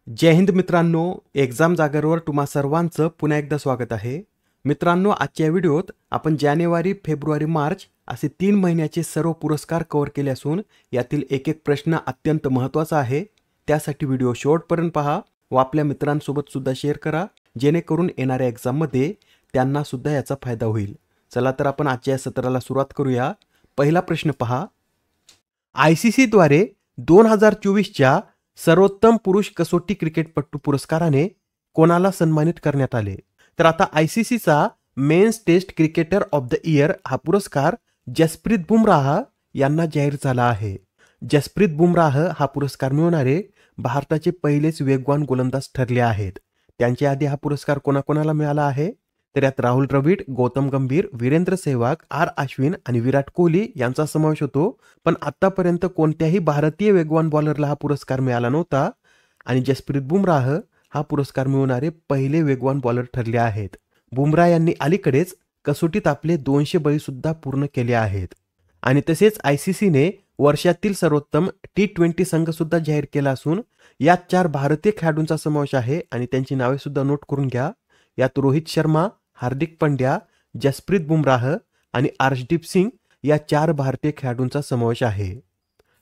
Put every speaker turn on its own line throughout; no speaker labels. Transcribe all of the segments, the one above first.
जय हिंद मित्रांनो, एक्झाम जागरवर तुम्हा सर्वांचं पुन्हा एकदा स्वागत आहे. मित्रांनो, आजच्या व्हिडिओत आपण जानेवारी, फेब्रुवारी, मार्च असे 3 महिन्याचे सर्व पुरस्कार कव्हर केले असून यातील एक एक प्रश्न अत्यंत महत्त्वाचा आहे. त्यासाठी व्हिडिओ शेवटपर्यंत पहा व आपल्या मित्रांसोबत सुद्धा शेअर करा, जेणेकरून येणाऱ्या एक्झाममध्ये त्यांना सुद्धा याचा फायदा होईल. चला तर आपण आजच्या या सत्राला सुरुवात करूया. पहिला प्रश्न पहा. ICC द्वारे 2024च्या सर्वोत्तम पुरुष कसोटी क्रिकेटपटू पुरस्काराने कोणाला सन्मानित करण्यात आले? तर आता ICCचा men's test cricketer of the year हा पुरस्कार जसप्रीत बुमराह यांना जाहीर झाला आहे. जसप्रीत बुमराह हा पुरस्कार मिळवणारे भारताचे पहिलेच वेगवान गोलंदाज ठरले आहेत. त्यांच्या आधी हा पुरस्कार कोणाकोणाला मिळाला आहे? तर यात राहुल द्रविड, गौतम गंभीर, वीरेंद्र सेहवाग, आर अश्विन आणि विराट कोहली यांचा समावेश होतो. पण आतापर्यंत कोणत्याही भारतीय वेगवान बॉलरला हा पुरस्कार मिळाला नव्हता आणि जसप्रीत बुमराह हा पुरस्कार मिळवणारे पहिले वेगवान बॉलर ठरले आहेत. बुमराह यांनी अलीकडेच कसोटीत आपले 200 बळी सुद्धा पूर्ण केले आहेत. आणि तसेच ICCने वर्षातील सर्वोत्तम T20 संघ सुद्धा जाहीर केला असून यात 4 भारतीय खेळाडूंचा समावेश आहे आणि त्यांची नावे सुद्धा नोट करून घ्या. यात रोहित शर्मा, हार्दिक पंड्या, जसप्रीत बुमराह आणि अर्शदीप सिंग या 4 भारतीय खेळाडूंचा समावेश आहे.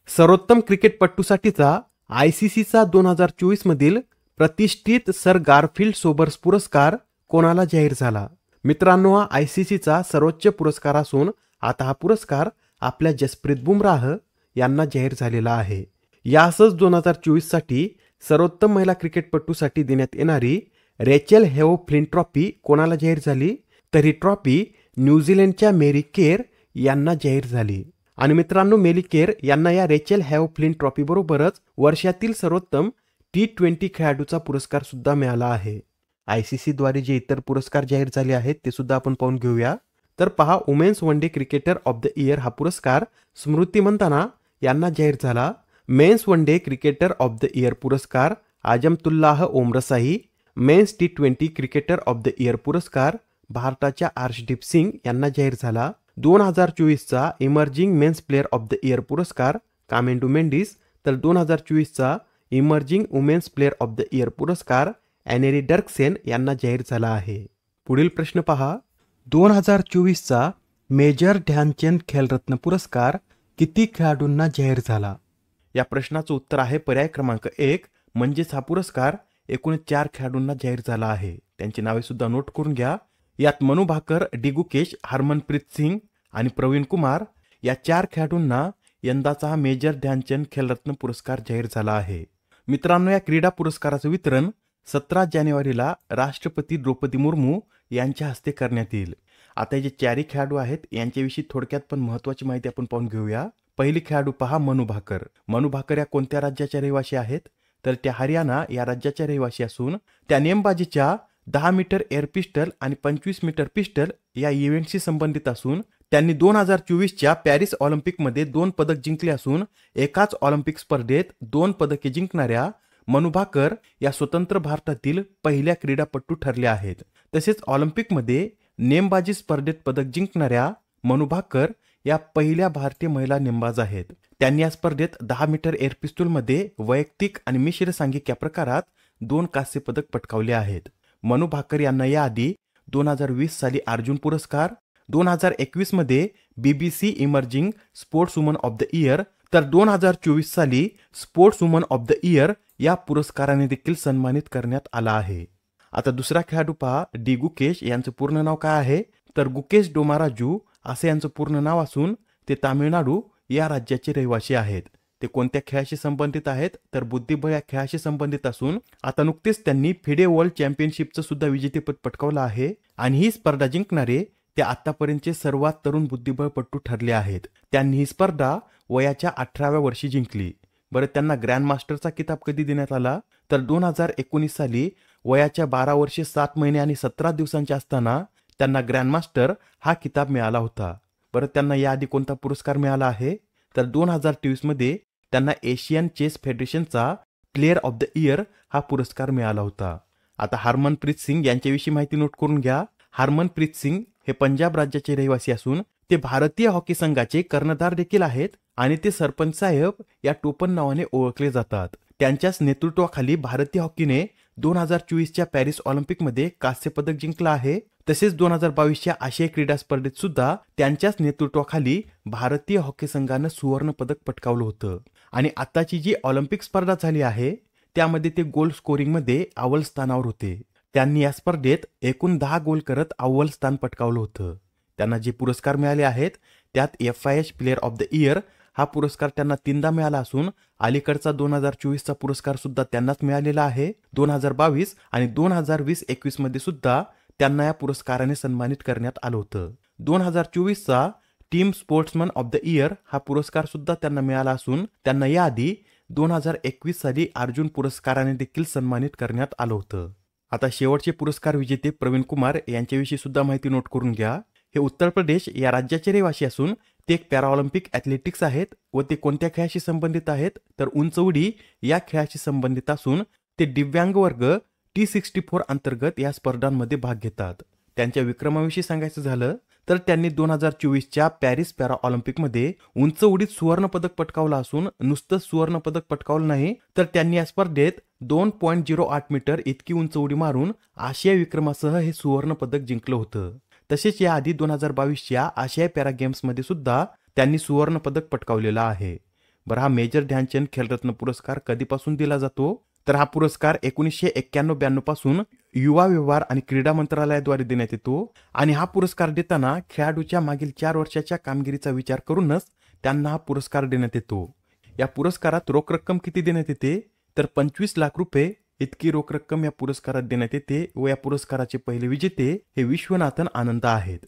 सर्वोत्तम क्रिकेटपटूसाठीचा ICCचा 2024 मधील प्रतिष्ठित सर गारफिल्ड सोबर्स पुरस्कार कोणाला जाहीर झाला? मित्रांनो, हा ICCचा सर्वोच्च पुरस्कार असून आता हा पुरस्कार आपल्या जसप्रीत बुमराह यांना जाहीर झालेला आहे. यासच 2024 साठी सर्वोत्तम महिला क्रिकेटपटूसाठी देण्यात येणारी रेचल हेव फ्लिंट ट्रॉफी कोणाला जाहीर झाली? तर ही ट्रॉफी न्यूझीलंडच्या मेरी केर यांना जाहीर झाली. आणि मित्रांनो, मेरी केर यांना या रेचल हेव फ्लिंट ट्रॉफी बरोबरच वर्षातील सर्वोत्तम T20 खेळाडूचा पुरस्कार सुद्धा मिळाला आहे. ICC द्वारे जे इतर पुरस्कार जाहीर झाले आहेत ते सुद्धा आपण पाहून घेऊया. तर पहा, women's one day cricketer of the year हा पुरस्कार स्मृती मंदाना यांना जाहीर झाला. Men's one day cricketer of the year पुरस्कार Azmatullah Omarzai. Men's T20 cricketer of the year पुरस्कार भारताच्या अर्शदीप सिंग यांना जाहीर झाला. 2024चा emerging men's player of the year पुरस्कार कामेंडू मेंडिस. तर 2024चा emerging women's player of the year पुरस्कार ॲनेरी डर्कसेन यांना जाहीर झाला आहे. पुढील प्रश्न पहा. 2024चा मेजर ध्यानचंद खेलरत्न पुरस्कार किती खेळाडूंना जाहीर झाला? या प्रश्नाचं उत्तर आहे पर्याय क्रमांक 1, म्हणजेच हा पुरस्कार एकूण 4 खेळाडूंना जाहीर झाला आहे. त्यांची नावे सुद्धा नोट करून घ्या. यात मनू भाकर, डी गुकेश, हरमनप्रीत सिंग आणि प्रवीण कुमार या 4 खेळाडूंना यंदाचा हा मेजर ध्यानचंद खेलरत्न पुरस्कार जाहीर झाला आहे. मित्रांनो, या क्रीडा पुरस्काराचं वितरण 17 जानेवारीला राष्ट्रपती द्रौपदी मुर्मू यांच्या हस्ते करण्यात येईल. आता जे 4 खेळाडू आहेत यांच्याविषयी थोडक्यात पण महत्त्वाची माहिती आपण पाहून घेऊया. पहिली खेळाडू पहा, मनू भाकर. मनू भाकर या कोणत्या राज्याच्या रहिवासी आहेत? तर त्या हरियाणा या राज्याच्या रहिवासी असून त्या नेमबाजीच्या 10 मीटर एअर पिस्टल आणि 25 मीटर पिस्टल या इव्हेंटशी संबंधित असून त्यांनी 2024च्या पॅरिस ऑलिम्पिकमध्ये 2 पदक जिंकले असून एकाच ऑलिम्पिक स्पर्धेत 2 पदके जिंकणाऱ्या मनू भाकर या स्वतंत्र भारतातील पहिल्या क्रीडापटू ठरल्या आहेत. तसेच ऑलिम्पिकमध्ये नेमबाजी स्पर्धेत पदक जिंकणाऱ्या मनू भाकर या पहिल्या भारतीय महिला नेमबाज आहेत. त्यांनी या स्पर्धेत 10 मीटर एअर पिस्तूलमध्ये वैयक्तिक आणि मिश्र सांघिक या प्रकारात 2 कांस्य पदक पटकावले आहेत. मनू भाकर यांना याआधी 2020 साली अर्जुन पुरस्कार, 2021 मध्ये BBC emerging sports woman of the year तर 2024 साली sports woman of the year या पुरस्काराने देखील सन्मानित करण्यात आला आहे. आता दुसरा खेळाडू पहा, डी गुकेश. यांचं पूर्ण नाव काय आहे? तर गुकेश डोमाराजू असे यांचं पूर्ण नाव असून ते तामिळनाडू या राज्याचे रहिवासी आहेत. ते कोणत्या खेळाशी संबंधित आहेत? तर बुद्धिबळ या खेळाशी संबंधित असून आता नुकतेच त्यांनी फिडे वर्ल्ड चॅम्पियनशिपचं सुद्धा विजेतेपद पटकावलं आहे आणि ही स्पर्धा जिंकणारे ते आतापर्यंतचे सर्वात तरुण बुद्धिबळपटू ठरले आहेत. त्यांनी ही स्पर्धा वयाच्या 18व्या वर्षी जिंकली. बरं, त्यांना ग्रँड मास्टरचा किताब कधी देण्यात आला? तर 2019 साली वयाच्या 12 वर्षे 7 महिने आणि 17 दिवसांचे असताना त्यांना ग्रँड मास्टर हा किताब मिळाला होता. बरं, त्यांना याआधी कोणता पुरस्कार मिळाला आहे? तर 2023 मध्ये त्यांना एशियन चेस फेडरेशनचा प्लेअर ऑफ द इयर हा पुरस्कार मिळाला होता. आता हरमनप्रीत सिंग यांच्याविषयी माहिती नोट करून घ्या. हरमनप्रीत सिंग हे पंजाब राज्याचे रहिवासी असून ते भारतीय हॉकी संघाचे कर्णधार देखील आहेत आणि ते सरपंच साहेब या टोपण नावाने ओळखले जातात. त्यांच्याच नेतृत्वाखाली भारतीय हॉकीने 2024च्या पॅरिस ऑलिम्पिकमध्ये कांस्य पदक जिंकलं आहे. तसेच 2022च्या आशियाई क्रीडा स्पर्धेत सुद्धा त्यांच्याच नेतृत्वाखाली भारतीय हॉकी संघानं सुवर्ण पदक पटकावलं होतं. आणि आताची जी ऑलिम्पिक स्पर्धा झाली आहे त्यामध्ये ते गोल स्कोरिंगमध्ये अव्वल स्थानावर होते. त्यांनी या स्पर्धेत एकूण 10 गोल करत अव्वल स्थान पटकावलं होतं. त्यांना जे पुरस्कार मिळाले आहेत त्यात FIH player of the year हा पुरस्कार त्यांना 3दा मिळाला असून अलीकडचा 2024चा पुरस्कार सुद्धा त्यांनाच मिळालेला आहे. 2022 आणि 2020-21 मध्ये सुद्धा त्यांना या पुरस्काराने सन्मानित करण्यात आलं होतं. 2024चा team sportsman of the year हा पुरस्कार सुद्धा त्यांना मिळाला असून त्यांना याआधी 2021 साली अर्जुन पुरस्काराने देखील सन्मानित करण्यात आलं होतं. आता शेवटचे पुरस्कार विजेते प्रवीण कुमार यांच्याविषयी सुद्धा माहिती नोट करून घ्या. हे उत्तर प्रदेश या राज्याचे रहिवासी असून ते एक पॅराऑलिम्पिक ॲथलेटिक्स आहेत व ते कोणत्या खेळाशी संबंधित आहेत तर उंच उडी या खेळाशी संबंधित असून ते दिव्यांग वर्ग T64 अंतर्गत या स्पर्धांमध्ये भाग घेतात. त्यांच्या विक्रमाविषयी सांगायचं झालं तर त्यांनी 2024च्या पॅरिस पॅरा ऑलिम्पिकमध्ये उंच उडीत सुवर्ण पदक पटकावलं असून नुसतं सुवर्ण पदक पटकावलं नाही तर त्यांनी या स्पर्धेत 2.08 मीटर इतकी उंच उडी मारून आशियाई विक्रमासह हे सुवर्ण पदक जिंकलं होतं. तसेच याआधी 2022च्या आशियाई पॅरा गेम्समध्ये सुद्धा त्यांनी सुवर्ण पदक पटकावलेला आहे. बरं, हा मेजर ध्यानचंद खेलरत्न पुरस्कार कधीपासून दिला जातो तर हा पुरस्कार 1991-92 पासून युवा व्यवहार आणि क्रीडा मंत्रालयाद्वारे देण्यात येतो आणि हा पुरस्कार देताना खेळाडूच्या मागील 4 वर्षाच्या कामगिरीचा विचार करूनच त्यांना हा पुरस्कार देण्यात येतो. या पुरस्कारात रोख रक्कम किती देण्यात येते तर 25 लाख रुपये इतकी रोख रक्कम या पुरस्कारात देण्यात येते व या पुरस्काराचे पहिले विजेते हे विश्वनाथन आनंद आहेत.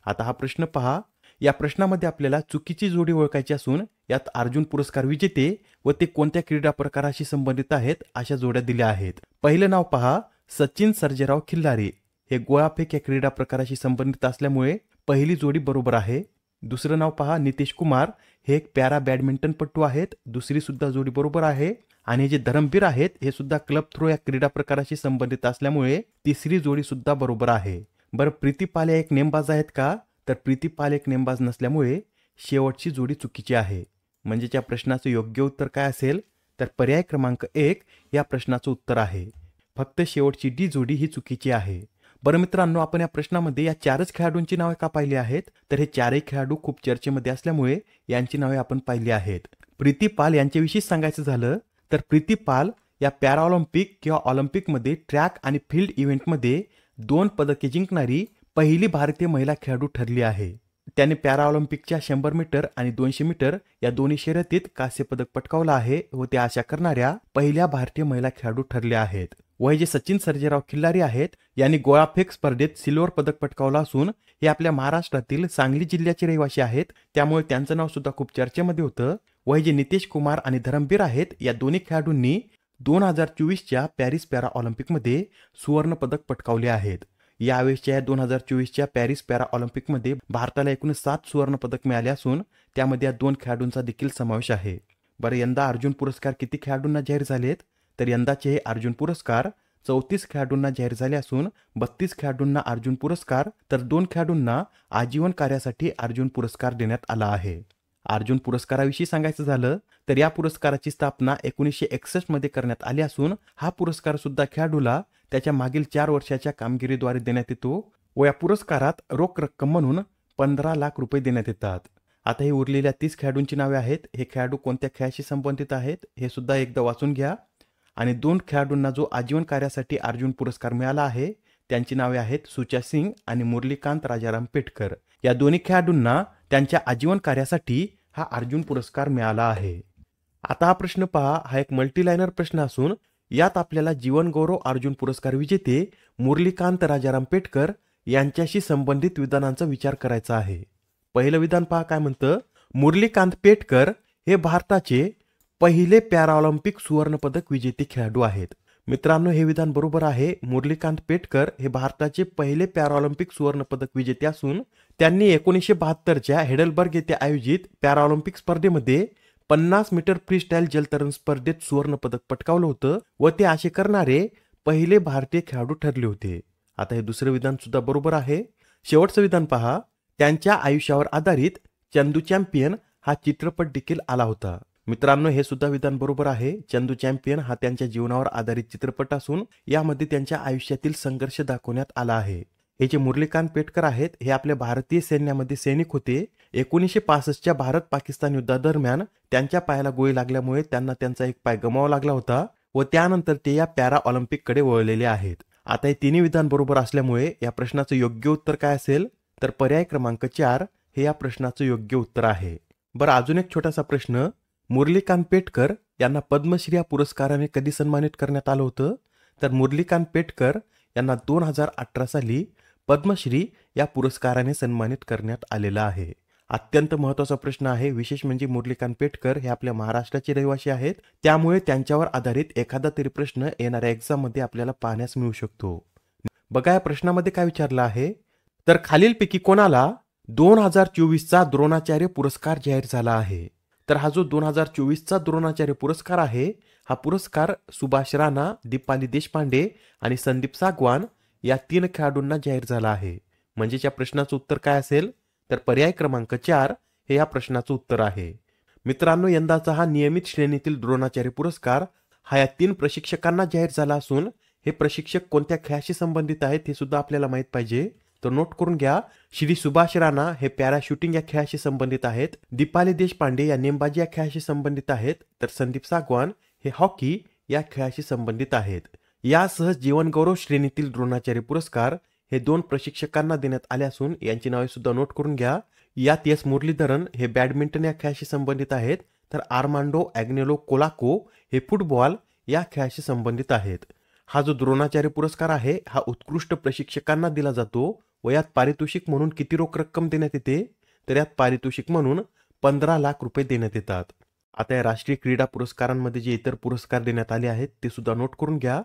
आता हा प्रश्न पहा. या प्रश्नामध्ये आपल्याला चुकीची जोडी ओळखायची असून यात अर्जुन पुरस्कार विजेते व ते कोणत्या क्रीडा प्रकाराशी संबंधित आहेत अशा जोड्या दिल्या आहेत. पहिलं नाव पहा, सचिन सर्जेराव खिल्लारे. हे गोळाफेक या क्रीडा प्रकाराशी संबंधित असल्यामुळे पहिली जोडी बरोबर आहे. दुसरं नाव पहा, नितीश कुमार. हे एक पॅरा बॅडमिंटनपटू आहेत. दुसरी सुद्धा जोडी बरोबर आहे. आणि जे धरमवीर आहेत हे सुद्धा क्लब थ्रो या क्रीडा प्रकाराशी संबंधित असल्यामुळे तिसरी जोडी सुद्धा बरोबर आहे. बरं, प्रीती पाल या एक नेमबाज आहेत का तर प्रीती पाल एक नेमबाज नसल्यामुळे शेवटची जोडी चुकीची आहे. म्हणजे या प्रश्नाचं योग्य उत्तर काय असेल तर पर्याय क्रमांक 1 या प्रश्नाचं उत्तर आहे. फक्त शेवटची डी जोडी ही चुकीची आहे. बरं मित्रांनो, आपण या प्रश्नामध्ये या 4च खेळाडूंची नावे का पाहिली आहेत तर हे 4ही खेळाडू खूप चर्चेमध्ये असल्यामुळे यांची नावे आपण पाहिली आहेत. प्रीती पाल यांच्याविषयी सांगायचं झालं तर प्रीती पाल या पॅराऑलिम्पिक किंवा ऑलिम्पिकमध्ये ट्रॅक आणि फील्ड इव्हेंटमध्ये 2 पदके जिंकणारी पहिली भारतीय महिला खेळाडू ठरली आहे. त्याने पॅराऑलिम्पिकच्या 100 मीटर आणि 200 मीटर या दोन्ही शर्यतीत कांस्य पदक पटकावलं आहे व त्या आशा करणाऱ्या पहिल्या भारतीय महिला खेळाडू ठरल्या आहेत. व जे सचिन सर्जेराव खिल्लारी आहेत यांनी गोळाफेक स्पर्धेत सिल्वर पदक पटकावलं असून हे आपल्या महाराष्ट्रातील सांगली जिल्ह्याचे रहिवासी आहेत. त्यामुळे त्यांचं नाव सुद्धा खूप चर्चेमध्ये होतं. व जे नितीश कुमार आणि धरमवीर आहेत या दोन्ही खेळाडूंनी 2024च्या पॅरिस पॅरा ऑलिम्पिकमध्ये सुवर्ण पदक पटकावले आहेत. यावेळेसच्या 2024च्या पॅरिस पॅरा ऑलिम्पिकमध्ये भारताला एकूण 7 सुवर्ण पदक मिळाले असून त्यामध्ये या 2 खेळाडूंचा देखील समावेश आहे. बरं, यंदा अर्जुन पुरस्कार किती खेळाडूंना जाहीर झालेत तर यंदाचे हे अर्जुन पुरस्कार 34 खेळाडूंना जाहीर झाले असून 32 खेळाडूंना अर्जुन पुरस्कार तर 2 खेळाडूंना आजीवन कार्यासाठी अर्जुन पुरस्कार देण्यात आला आहे. अर्जुन पुरस्काराविषयी सांगायचं झालं तर या पुरस्काराची स्थापना 1961 मध्ये करण्यात आली असून हा पुरस्कार सुद्धा खेळाडूला त्याच्या मागील 4 वर्षाच्या कामगिरीद्वारे देण्यात येतो व या पुरस्कारात रोख रक्कम म्हणून 15 लाख रुपये देण्यात येतात. आता हे उरलेल्या 30 खेळाडूंची नावे आहेत. हे खेळाडू कोणत्या खेळाशी संबंधित आहेत हे सुद्धा एकदा वाचून घ्या. आणि 2 खेळाडूंना जो आजीवन कार्यासाठी अर्जुन पुरस्कार मिळाला आहे त्यांची नावे आहेत सुचा सिंग आणि मुरलीकांत राजाराम पेटकर. या दोन्ही खेळाडूंना त्यांच्या आजीवन कार्यासाठी हा अर्जुन पुरस्कार मिळाला आहे. आता हा प्रश्न पहा. हा एक मल्टीलायनर प्रश्न असून यात आपल्याला जीवन गौरव अर्जुन पुरस्कार विजेते मुरलीकांत राजाराम पेटकर यांच्याशी संबंधित विधानांचा विचार करायचा आहे. पहिलं विधान पहा काय म्हणतं. मुरलीकांत पेटकर हे भारताचे पहिले पॅराऑलिम्पिक सुवर्ण पदक विजेते खेळाडू आहेत. मित्रांनो, हे विधान बरोबर आहे. मुरलीकांत पेटकर हे भारताचे पहिले पॅराऑलिम्पिक सुवर्ण पदक विजेते असून त्यांनी 1972च्या हेडलबर्ग येथे आयोजित पॅराऑलिम्पिक स्पर्धेमध्ये 50 मीटर फ्रीस्टाईल जलतरण स्पर्धेत सुवर्ण पदक पटकावलं होतं व ते असे करणारे पहिले भारतीय खेळाडू ठरले होते. आता हे दुसरं विधान सुद्धा बरोबर आहे. शेवटचं विधान पहा. त्यांच्या आयुष्यावर आधारित चंदू चॅम्पियन हा चित्रपट देखील आला होता. मित्रांनो, हे सुद्धा विधान बरोबर आहे. चंदू चॅम्पियन हा त्यांच्या जीवनावर आधारित चित्रपट असून यामध्ये त्यांच्या आयुष्यातील संघर्ष दाखवण्यात आला आहे. हे जे मुरलीकांत पेटकर आहेत हे आपल्या भारतीय सैन्यामध्ये सैनिक होते. 1965च्या भारत-पाकिस्तान युद्धादरम्यान त्यांच्या पायाला गोळी लागल्यामुळे त्यांना त्यांचा एक पाय गमावा लागला होता व त्यानंतर ते या पॅरा ऑलिम्पिककडे वळलेले आहेत. आता हे तिन्ही विधान बरोबर असल्यामुळे या प्रश्नाचं योग्य उत्तर काय असेल तर पर्याय क्रमांक 4 हे या प्रश्नाचं योग्य उत्तर आहे. बरं, अजून एक छोटासा प्रश्न. मुरलीकांत पेटकर यांना पद्मश्री या पुरस्काराने कधी सन्मानित करण्यात आलं होतं? तर मुरलीकांत पेटकर यांना 2018 साली पद्मश्री या पुरस्काराने सन्मानित करण्यात आलेला आहे. अत्यंत महत्त्वाचा प्रश्न आहे. विशेष म्हणजे मुरलीकांत पेटकर हे आपल्या महाराष्ट्राचे रहिवासी आहेत, त्यामुळे त्यांच्यावर आधारित एखादा तरी प्रश्न येणाऱ्या एक्झाममध्ये आपल्याला पाहण्यास मिळू शकतो. बघा, या प्रश्नामध्ये काय विचारलं आहे तर खालीलपैकी कोणाला 2024चा द्रोणाचार्य पुरस्कार जाहीर झाला आहे? तर हा जो 2024चा द्रोणाचार्य पुरस्कार आहे हा पुरस्कार सुभाष राणा, दीपाली देशपांडे आणि संदीप सागवान या 3 खेळाडूंना जाहीर झाला आहे. म्हणजे या प्रश्नाचं उत्तर काय असेल तर पर्याय क्रमांक 4 हे या प्रश्नाचं उत्तर आहे. मित्रांनो, यंदाचा हा नियमित श्रेणीतील द्रोणाचार्य पुरस्कार हा या 3 प्रशिक्षकांना जाहीर झाला असून हे प्रशिक्षक कोणत्या खेळाशी संबंधित आहेत हे सुद्धा आपल्याला माहित पाहिजे. तर नोट करून घ्या. श्री सुभाष राणा हे पॅराशूटिंग या खेळाशी संबंधित आहेत, दीपाली देशपांडे या नेमबाजी या खेळाशी संबंधित आहेत, तर संदीप सागवान हे हॉकी या खेळाशी संबंधित आहेत. यासह जीवनगौरव श्रेणीतील द्रोणाचार्य पुरस्कार हे 2 प्रशिक्षकांना देण्यात आले असून यांची नावे सुद्धा नोट करून घ्या. यात एस मुरलीधरन हे बॅडमिंटन या खेळाशी संबंधित आहेत, तर आर्मांडो ॲग्नेलो कोलाको हे फुटबॉल या खेळाशी संबंधित आहेत. हा जो द्रोणाचार्य पुरस्कार आहे हा उत्कृष्ट प्रशिक्षकांना दिला जातो व यात पारितोषिक म्हणून किती रोख रक्कम देण्यात येते तर यात पारितोषिक म्हणून 15 लाख रुपये देण्यात येतात. आता या राष्ट्रीय क्रीडा पुरस्कारांमध्ये जे इतर पुरस्कार देण्यात आले आहेत ते सुद्धा नोट करून घ्या.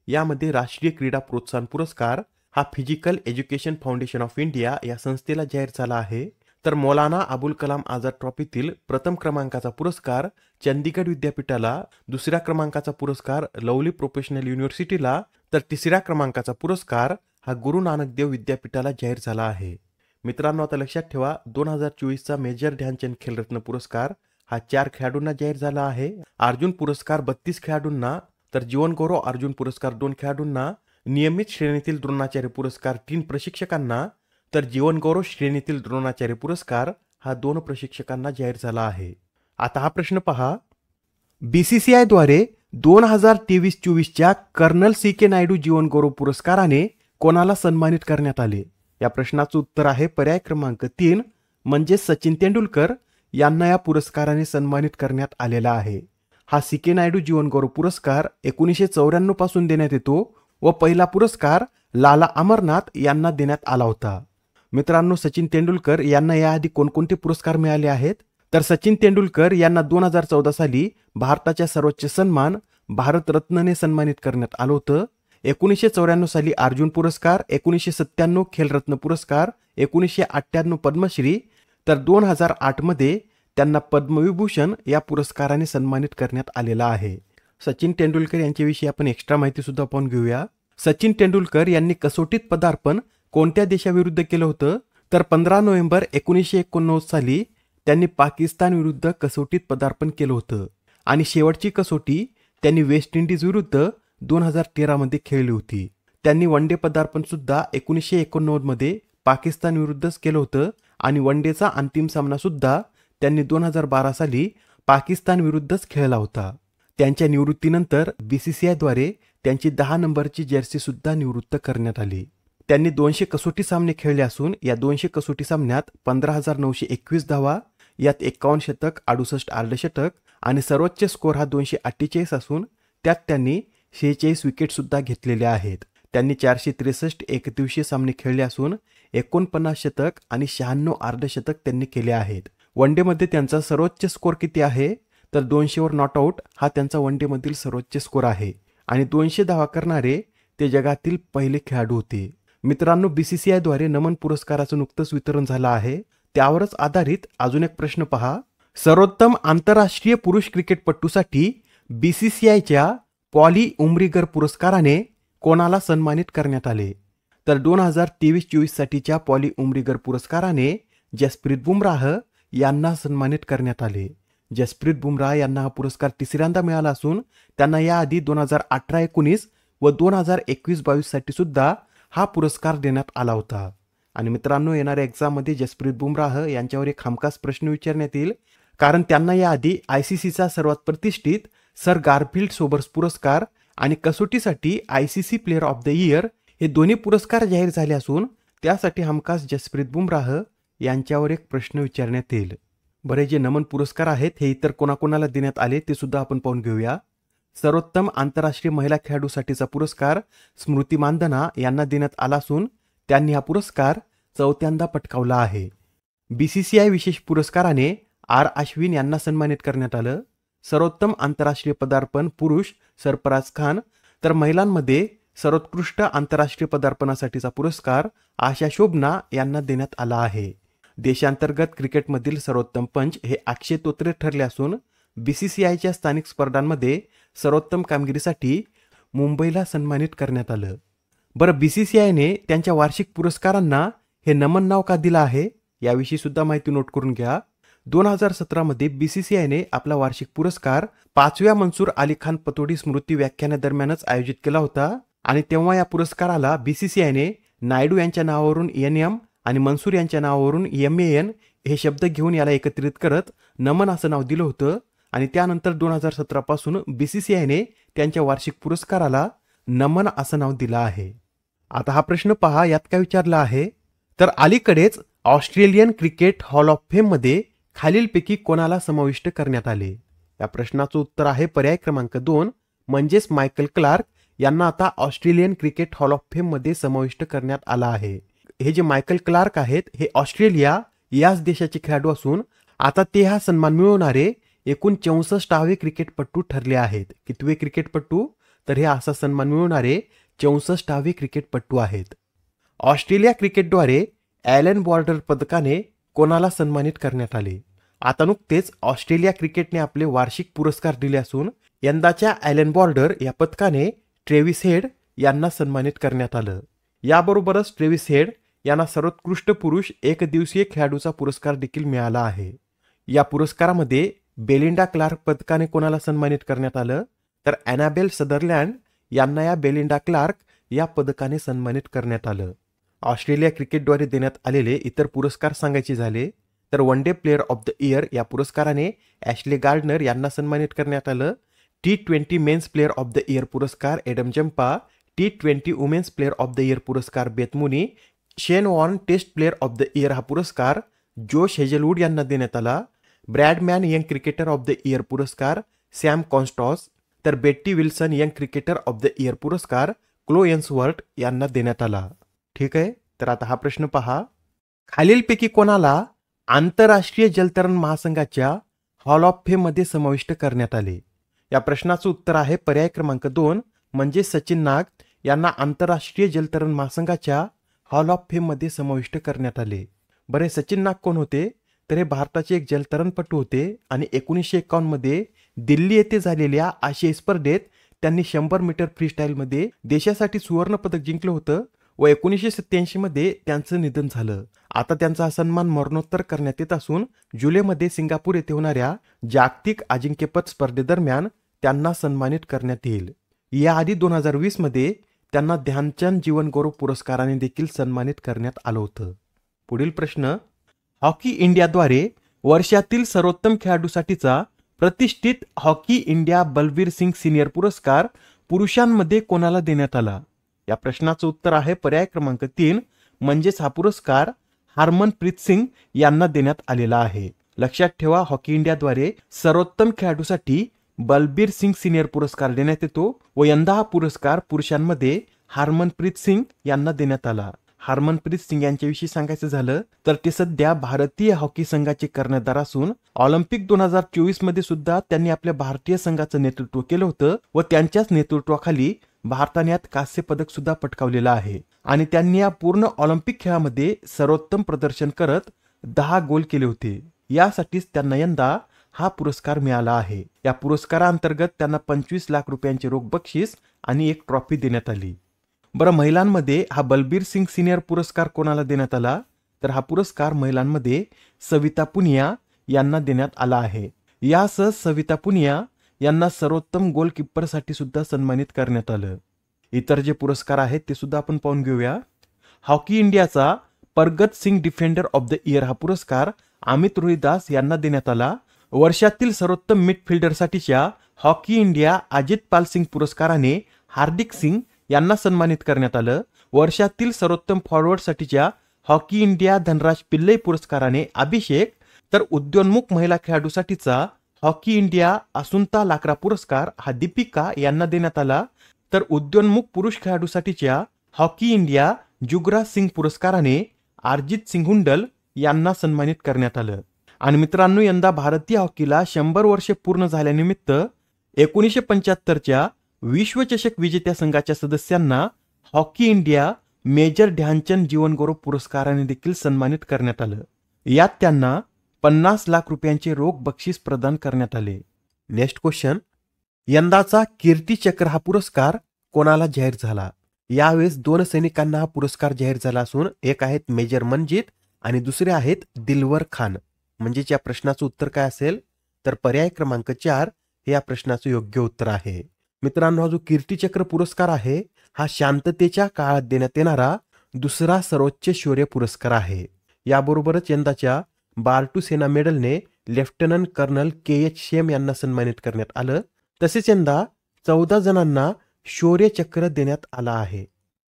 यामध्ये राष्ट्रीय क्रीडा प्रोत्साहन पुरस्कार हा physical education foundation of India या संस्थेला जाहीर झाला आहे. तर मौलाना अबुल कलाम आझाद ट्रॉफीतील प्रथम क्रमांकाचा पुरस्कार चंदीगड विद्यापीठाला, दुसऱ्या क्रमांकाचा पुरस्कार लवली प्रोफेशनल युनिव्हर्सिटीला, तर तिसऱ्या क्रमांकाचा पुरस्कार हा गुरु नानक देव विद्यापीठाला जाहीर झाला आहे. मित्रांनो, आता लक्षात ठेवा 2024चा मेजर ध्यानचंद खेलरत्न पुरस्कार हा 4 खेळाडूंना जाहीर झाला आहे. अर्जुन पुरस्कार 32 खेळाडूंना, तर जीवनगौरव अर्जुन पुरस्कार 2 खेळाडूंना, नियमित श्रेणीतील द्रोणाचार्य पुरस्कार 3 प्रशिक्षकांना, तर जीवनगौरव श्रेणीतील द्रोणाचार्य पुरस्कार हा 2 प्रशिक्षकांना जाहीर झाला आहे. आता हा प्रश्न पहा. BCCI द्वारे 2023-24च्या कर्नल CK नायडू जीवनगौरव पुरस्काराने कोणाला सन्मानित करण्यात आले? या प्रश्नाचं उत्तर आहे पर्याय क्रमांक 3 म्हणजे सचिन तेंडुलकर यांना या पुरस्काराने सन्मानित करण्यात आलेला आहे. हा CK नायडू जीवनगौरव पुरस्कार 1994 पासून देण्यात येतो व पहिला पुरस्कार लाला अमरनाथ यांना देण्यात आला होता. मित्रांनो, सचिन तेंडुलकर यांना याआधी कोणकोणते पुरस्कार मिळाले आहेत तर सचिन तेंडुलकर यांना 2014 साली भारताच्या सर्वोच्च सन्मान भारतरत्नने सन्मानित करण्यात आलं होतं. 1994 साली अर्जुन पुरस्कार, 1997 खेलरत्न पुरस्कार, 1998 पद्मश्री, तर 2008 मध्ये त्यांना पद्मविभूषण या पुरस्काराने सन्मानित करण्यात आलेला आहे. सचिन तेंडुलकर यांच्याविषयी आपण एक्स्ट्रा माहिती सुद्धा पाहून घेऊया. सचिन तेंडुलकर यांनी कसोटीत पदार्पण कोणत्या देशाविरुद्ध केलं होतं तर 15 नोव्हेंबर 1989 साली त्यांनी पाकिस्तान विरुद्ध कसोटीत पदार्पण केलं होतं आणि शेवटची कसोटी त्यांनी वेस्ट इंडिज विरुद्ध 2013 मध्ये खेळली होती. त्यांनी वन डे पदार्पण सुद्धा 1989 मध्ये पाकिस्तान विरुद्धच केलं होतं आणि वन डेचा अंतिम सामना सुद्धा त्यांनी 2012 साली पाकिस्तान विरुद्धच खेळला होता. त्यांच्या निवृत्तीनंतर BCCI द्वारे त्यांची 10 नंबरची जर्सी सुद्धा निवृत्त करण्यात आली. त्यांनी 200 कसोटी सामने खेळले असून या 200 कसोटी सामन्यात 15,921 धावा, यात 51 शतक, 68 अर्धशतक आणि सर्वोच्च स्कोर हा 248 असून त्यात त्यांनी 46 विकेट सुद्धा घेतलेल्या आहेत. त्यांनी 463 एकदिवसीय सामने खेळले असून 49 शतक आणि 96 अर्धशतक त्यांनी केले आहेत. वन डे मध्ये त्यांचा सर्वोच्च स्कोर किती आहे तर 200 वर नॉट आउट हा त्यांचा वन डे मधील सर्वोच्च स्कोर आहे आणि 200 धावा करणारे ते जगातील पहिले खेळाडू होते. मित्रांनो, BCCI द्वारे नमन पुरस्काराचं नुकतंच वितरण झालं आहे. त्यावरच आधारित अजून एक प्रश्न पहा. सर्वोत्तम आंतरराष्ट्रीय पुरुष क्रिकेटपटूसाठी BCCIच्या पॉली उमरीगर पुरस्काराने कोणाला सन्मानित करण्यात आले? तर 2023-24 साठीच्या पॉली उमरीगर पुरस्काराने जसप्रीत बुमराह यांना सन्मानित करण्यात आले. जसप्रीत बुमराह यांना हा पुरस्कार तिसऱ्यांदा मिळाला असून त्यांना याआधी 2018-19 व 2021-22 साठी सुद्धा हा पुरस्कार देण्यात आला होता. आणि मित्रांनो, येणाऱ्या एक्झाममध्ये जसप्रीत बुमराह यांच्यावर एक हमखास प्रश्न विचारण्यात येईल, कारण त्यांना याआधी ICCचा सर्वात प्रतिष्ठित सर गारफील्ड सोबर्स पुरस्कार आणि कसोटीसाठी ICC player of the year हे दोन्ही पुरस्कार जाहीर झाले असून त्यासाठी हमखास जसप्रीत बुमराह यांच्यावर एक प्रश्न विचारण्यात येईल. बरे, जे नमन पुरस्कार आहेत हे इतर कोणाकोणाला देण्यात आले ते सुद्धा आपण पाहून घेऊया. सर्वोत्तम आंतरराष्ट्रीय महिला खेळाडूसाठीचा पुरस्कार स्मृती मानधना यांना देण्यात आला असून त्यांनी हा पुरस्कार चौथ्यांदा पटकावला आहे. BCCI विशेष पुरस्काराने R अश्विन यांना सन्मानित करण्यात आलं. सर्वोत्तम आंतरराष्ट्रीय पदार्पण पुरुष सरफराज खान, तर महिलांमध्ये सर्वोत्कृष्ट आंतरराष्ट्रीय पदार्पणासाठीचा पुरस्कार आशा शोभना यांना देण्यात आला आहे. देशांतर्गत क्रिकेटमधील सर्वोत्तम पंच हे अक्षय तोत्रे ठरले असून BCCIच्या स्थानिक स्पर्धांमध्ये सर्वोत्तम कामगिरीसाठी मुंबईला सन्मानित करण्यात आलं. बरं, BCCIने त्यांच्या वार्षिक पुरस्कारांना हे नमन नाव का दिलं आहे याविषयी सुद्धा माहिती नोट करून घ्या. 2017 मध्ये BCCIने आपला वार्षिक पुरस्कार 5व्या मनसूर अली खान पतोडी स्मृती व्याख्यानादरम्यानच आयोजित केला होता आणि तेव्हा या पुरस्काराला BCCIने नायडू यांच्या नावावरून NM आणि मनसूर यांच्या नावावरून MAN हे शब्द घेऊन याला एकत्रित करत नमन असं नाव दिलं होतं. आणि त्यानंतर 2017 पासून BCCIने त्यांच्या वार्षिक पुरस्काराला नमन असं नाव दिलं आहे. आता हा प्रश्न पहा, यात काय विचारला आहे, तर अलीकडेच Australian cricket hall of fame मध्ये खालीलपैकी कोणाला समाविष्ट करण्यात आले. या प्रश्नाचं उत्तर आहे पर्याय क्रमांक 2, म्हणजेच मायकल क्लार्क यांना आता Australian cricket hall of fame मध्ये समाविष्ट करण्यात आला आहे. हे जे मायकल क्लार्क आहेत हे ऑस्ट्रेलिया याच देशाचे खेळाडू असून आता ते हा सन्मान मिळवणारे एकूण 64वे क्रिकेटपटू ठरले आहेत. कितवे क्रिकेटपटू, तर हे असा सन्मान मिळवणारे 64वे क्रिकेटपटू आहेत. ऑस्ट्रेलिया क्रिकेटद्वारे ॲलन बॉर्डर पदकाने कोणाला सन्मानित करण्यात आले. आता नुकतेच ऑस्ट्रेलिया क्रिकेटने आपले वार्षिक पुरस्कार दिले असून यंदाच्या ॲलन बॉर्डर या पदकाने ट्रेव्हिस हेड यांना सन्मानित करण्यात आलं. याबरोबरच ट्रेव्हिस हेड यांना सर्वोत्कृष्ट पुरुष एकदिवसीय खेळाडूचा पुरस्कार देखील मिळाला आहे. या पुरस्कारामध्ये बेलिंडा क्लार्क पदकाने कोणाला सन्मानित करण्यात आलं, तर ॲनाबेल सदरलँड यांना या बेलिंडा क्लार्क या पदकाने सन्मानित करण्यात आलं. ऑस्ट्रेलिया क्रिकेटद्वारे देण्यात आलेले इतर पुरस्कार सांगायचे झाले तर one day player of the year या पुरस्काराने ॲशले गार्डनर यांना सन्मानित करण्यात आलं. T20 men's player of the year पुरस्कार Adam Zampa, T20 women's player of the year पुरस्कार Beth Mooney, Shane Warne test player of the year हा पुरस्कार जोश हेजलवूड यांना देण्यात आला. Bradman young cricketer of the year पुरस्कार Sam Konstas, तर Betty Wilson young cricketer of the year पुरस्कार Chloe एन्सवर्थ यांना देण्यात आला. ठीक आहे, तर आता हा प्रश्न पहा, खालीलपैकी कोणाला आंतरराष्ट्रीय जलतरण महासंघाच्या हॉल ऑफ फेम मध्ये समाविष्ट करण्यात आले. या प्रश्नाचं उत्तर आहे पर्याय क्रमांक 2, म्हणजे सचिन नाग यांना आंतरराष्ट्रीय जलतरण महासंघाच्या हॉल ऑफ फेम मध्ये समाविष्ट करण्यात आले. बरे, सचिन नाग कोण होते, तर हे भारताचे एक जलतरणपटू होते आणि 1951 मध्ये दिल्ली येथे झालेल्या आशियाई स्पर्धेत त्यांनी 100 मीटर फ्रीस्टाईलमध्ये देशासाठी सुवर्ण पदक जिंकलं होतं व 1987 मध्ये त्यांचं निधन झालं. आता त्यांचा हा सन्मान मरणोत्तर करण्यात येत असून जुलैमध्ये सिंगापूर येथे होणाऱ्या जागतिक अजिंक्यपद स्पर्धेदरम्यान त्यांना सन्मानित करण्यात येईल. याआधी 2020 मध्ये त्यांना ध्यानचंद जीवन गौरव पुरस्काराने देखील सन्मानित करण्यात आलं होतं. पुढील प्रश्न, हॉकी इंडियाद्वारे वर्षातील सर्वोत्तम खेळाडूसाठीचा प्रतिष्ठित hockey India Balbir Singh senior पुरस्कार पुरुषांमध्ये कोणाला देण्यात आला. या प्रश्नाचं उत्तर आहे पर्याय क्रमांक 3, म्हणजेच हा पुरस्कार हरमनप्रीत सिंग यांना देण्यात आलेला आहे. लक्षात ठेवा, हॉकी इंडियाद्वारे सर्वोत्तम खेळाडूसाठी बलबीर सिंग सिनियर पुरस्कार देण्यात येतो व यंदा हा पुरस्कार पुरुषांमध्ये हरमनप्रीत सिंग यांना देण्यात आला. हरमनप्रीत सिंग यांच्याविषयी सांगायचं झालं तर ते सध्या भारतीय हॉकी संघाचे कर्णधार असून ऑलिम्पिक 2024 मध्ये सुद्धा त्यांनी आपल्या भारतीय संघाचं नेतृत्व केलं होतं व त्यांच्याच नेतृत्वाखाली भारताने यात कांस्य पदक सुद्धा पटकावलेलं आहे आणि त्यांनी या पूर्ण ऑलिम्पिक खेळामध्ये सर्वोत्तम प्रदर्शन करत 10 गोल केले होते. यासाठीच त्यांना यंदा हा पुरस्कार मिळाला आहे. या पुरस्कारांतर्गत त्यांना 25 लाख रुपयांचे रोख बक्षीस आणि एक ट्रॉफी देण्यात आली. बरं, महिलांमध्ये हा बलबीर सिंग सिनियर पुरस्कार कोणाला देण्यात आला, तर हा पुरस्कार महिलांमध्ये सविता पुनिया यांना देण्यात आला आहे. यासह सविता पुनिया यांना सर्वोत्तम गोलकीपरसाठी सुद्धा सन्मानित करण्यात आलं. इतर जे पुरस्कार आहेत ते सुद्धा आपण पाहून घेऊया. हॉकी इंडियाचा Pargat Singh defender of the year हा पुरस्कार अमित रोहिदास यांना देण्यात आला. वर्षातील सर्वोत्तम मिडफिल्डरसाठीच्या हॉकी इंडिया अजित पाल सिंग पुरस्काराने हार्दिक सिंग यांना सन्मानित करण्यात आलं. वर्षातील सर्वोत्तम फॉरवर्डसाठीच्या हॉकी इंडिया धनराज पिल्लई पुरस्काराने अभिषेक, तर उद्योन्मुख महिला खेळाडूसाठीचा हॉकी इंडिया असुंता लाक्रा पुरस्कार हा दीपिका यांना देण्यात आला. तर उद्योन्मुख पुरुष खेळाडूसाठीच्या हॉकी इंडिया जुगराज सिंग पुरस्काराने अर्जित सिंग हुंडल यांना सन्मानित करण्यात आलं. आणि मित्रांनो, यंदा भारतीय हॉकीला 100 वर्षे पूर्ण झाल्यानिमित्त 1975च्या विश्वचषक विजेत्या संघाच्या सदस्यांना हॉकी इंडिया मेजर ध्यानचंद जीवनगौरव पुरस्काराने देखील सन्मानित करण्यात आलं. यात त्यांना 50 लाख रुपयांचे रोख बक्षीस प्रदान करण्यात आले. नेक्स्ट क्वेश्चन, यंदाचा कीर्तीचक्र हा पुरस्कार कोणाला जाहीर झाला? यावेळेस 2 सैनिकांना हा पुरस्कार जाहीर झाला असून एक आहेत मेजर मनजीत आणि दुसरे आहेत दिलवर खान. म्हणजेच या प्रश्नाचं उत्तर काय असेल तर पर्याय क्रमांक 4 हे या प्रश्नाचं योग्य उत्तर आहे. मित्रांनो, हा जो कीर्तीचक्र पुरस्कार आहे हा शांततेच्या काळात देण्यात येणारा दुसरा सर्वोच्च शौर्य पुरस्कार आहे. याबरोबरच यंदाच्या बार्टू सेना मेडलने लेफ्टनंट कर्नल KH शेम यांना सन्मानित करण्यात आलं. तसेच यंदा 14 जणांना शौर्य चक्र देण्यात आला आहे.